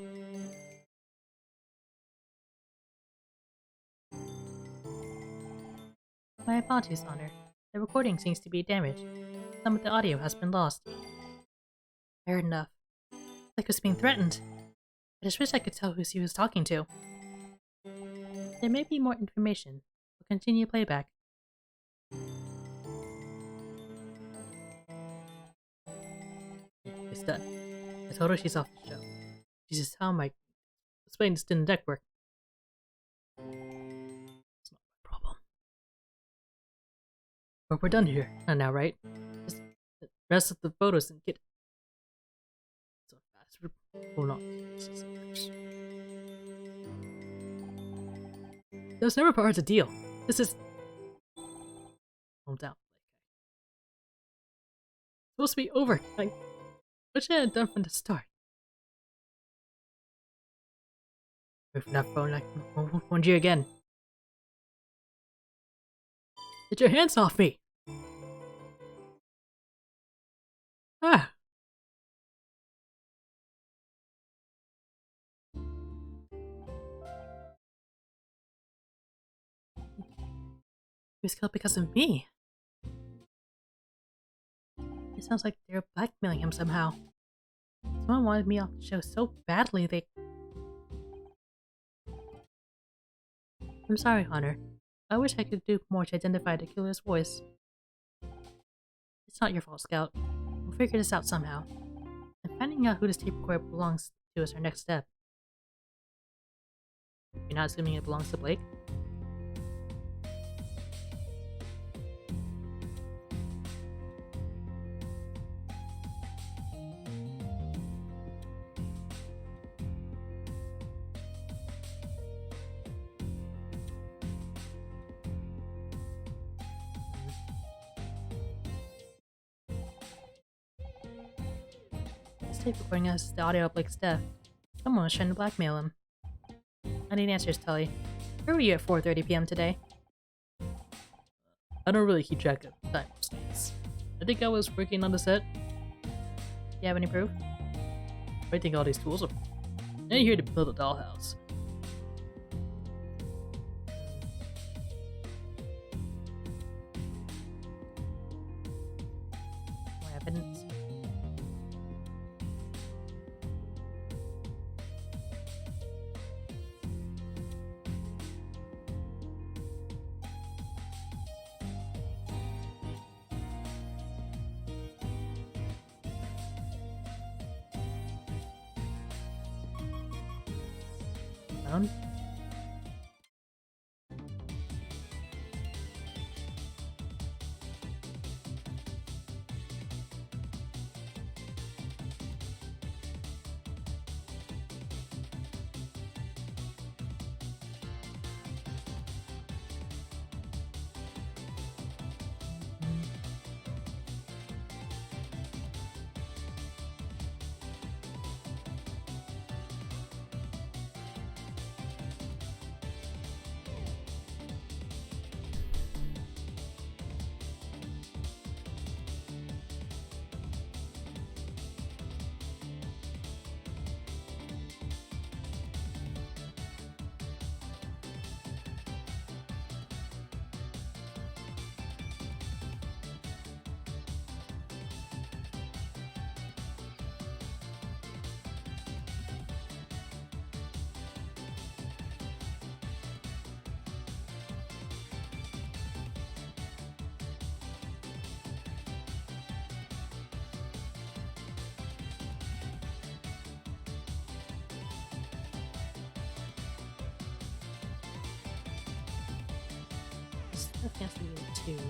My apologies, Honor. The recording seems to be damaged. Some of the audio has been lost. Fair enough. Like was being threatened. I just wish I could tell who he was talking to. There may be more information. We'll continue playback. It's done. I told her she's off the show. She's just how my explain this didn't deck work. It's not my problem. But we're done here now, right? Just the rest of the photos and get so fast. Hold on. That was never part of the deal. This is calm down. It's supposed to be over. Like, what should I have done from the start? If not phone, like, warned you again. Get your hands off me! Ah! He was killed because of me. It sounds like they're blackmailing him somehow. Someone wanted me off the show so badly they... I'm sorry, Hunter. I wish I could do more to identify the killer's voice. It's not your fault, Scout. We'll figure this out somehow. And finding out who this tape recorder belongs to is our next step. You're not assuming it belongs to Blake? This tape recording has the audio of Blake's death. Someone was trying to blackmail him. I need answers, Tully. Where were you at 4:30 p.m. today? I don't really keep track of timestamps. I think I was working on the set. You have any proof? I think all these tools are... I'm here to build a dollhouse. More evidence. Found? Definitely has to be a 2.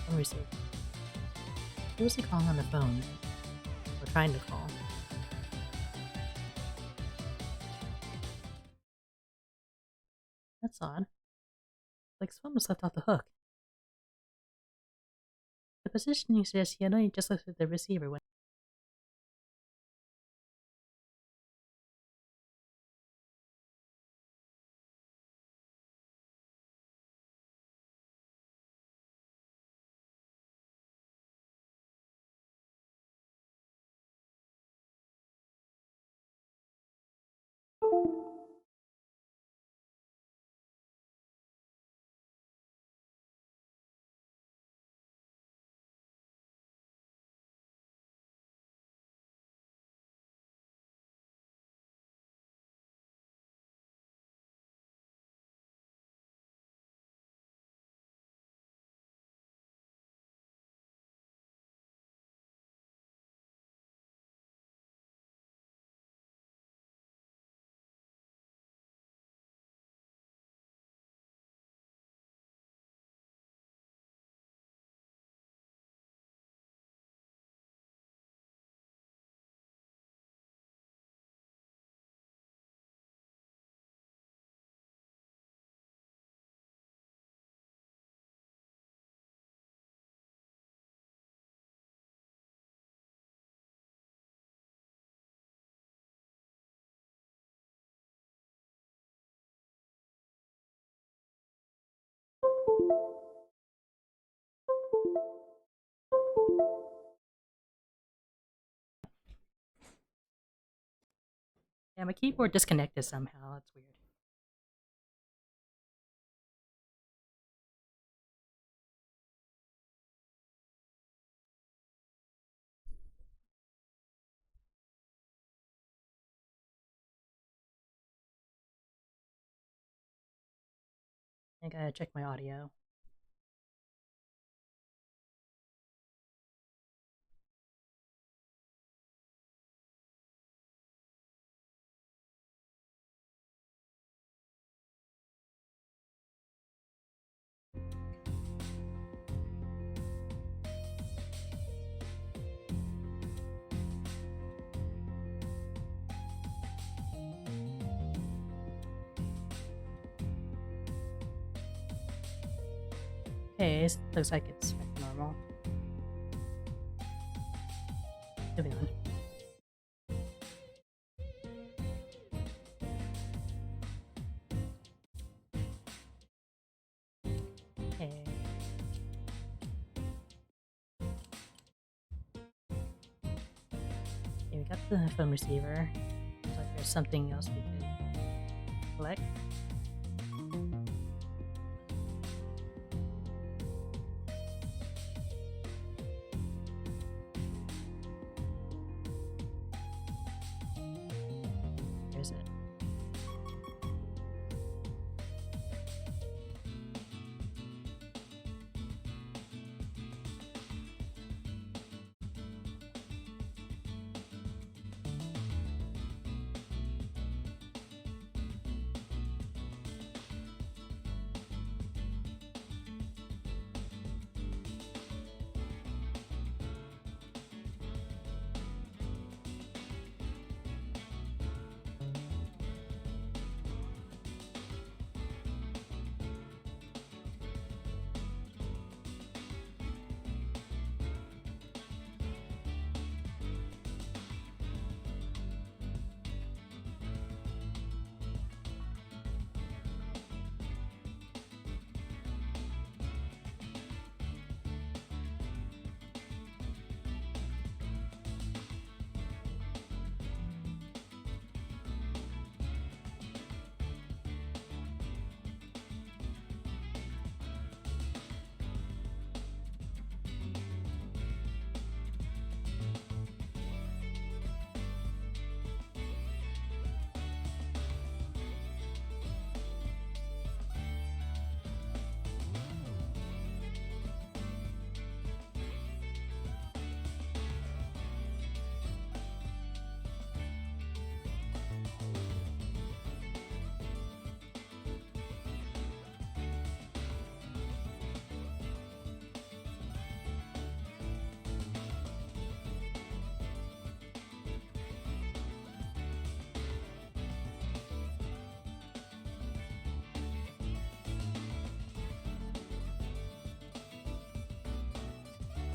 Phone receiver. Who was he calling on the phone? Or trying to call? That's odd. Like his phone was left off the hook. The positioning suggests he had only just lifted the receiver when. Yeah, my keyboard disconnected somehow. That's weird. I gotta check my audio. Okay, it looks like it's back to normal. Moving on. Okay. Okay, we got the phone receiver. Looks like there's something else we could collect. There's it.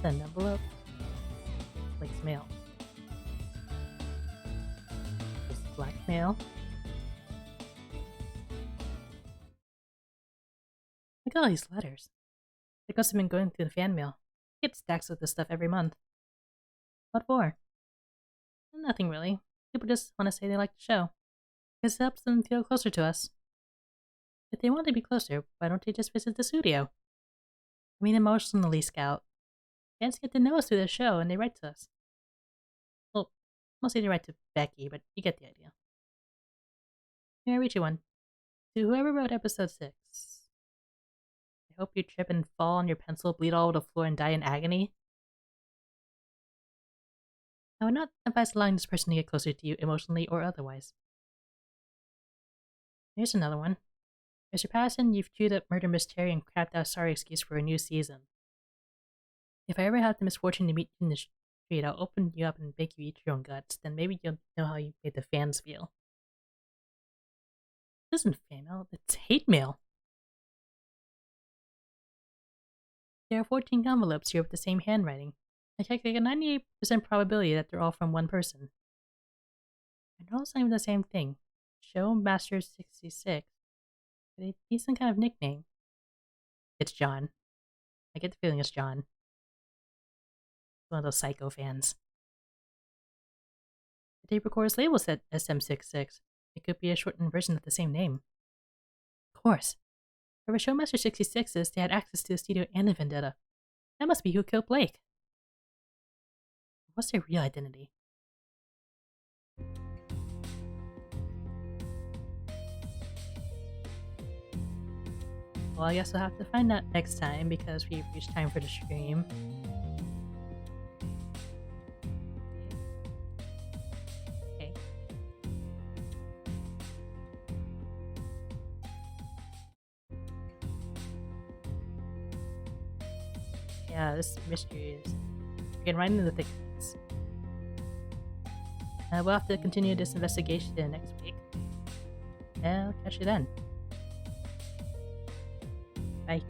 An envelope? Like mail. Just blackmail. Look at all these letters. They must have been going through the fan mail. I get stacks of this stuff every month. What for? Nothing really. People just want to say they like the show. Because it helps them feel closer to us. If they want to be closer, why don't they just visit the studio? I mean emotionally, Scout. Fans get to know us through the show and they write to us. Well, mostly they write to Becky, but you get the idea. Here, I read you one. To whoever wrote episode 6. I hope you trip and fall on your pencil, bleed all over the floor, and die in agony. I would not advise allowing this person to get closer to you emotionally or otherwise. Here's another one. Mr. Patterson, you've chewed up murder mystery and crapped out a sorry excuse for a new season. If I ever have the misfortune to meet you in the street, I'll open you up and make you eat your own guts. Then maybe you'll know how you made the fans feel. This isn't fan mail, it's hate mail. There are 14 envelopes here with the same handwriting. I calculate a 98% probability that they're all from one person. I know it's not even the same thing. Show Master 66. But it needs some kind of nickname. It's John. I get the feeling it's John. One of those psycho fans. The tape recorder's label said SM66. It could be a shortened version of the same name. Of course. Whoever Showmaster 66 is, they had access to the studio and the vendetta. That must be who killed Blake. What's their real identity? Well, I guess we'll have to find out next time because we've reached time for the stream. Okay. Yeah, this mystery is getting right into the thick of things. We'll have to continue this investigation next week. And I'll catch you then. Bye.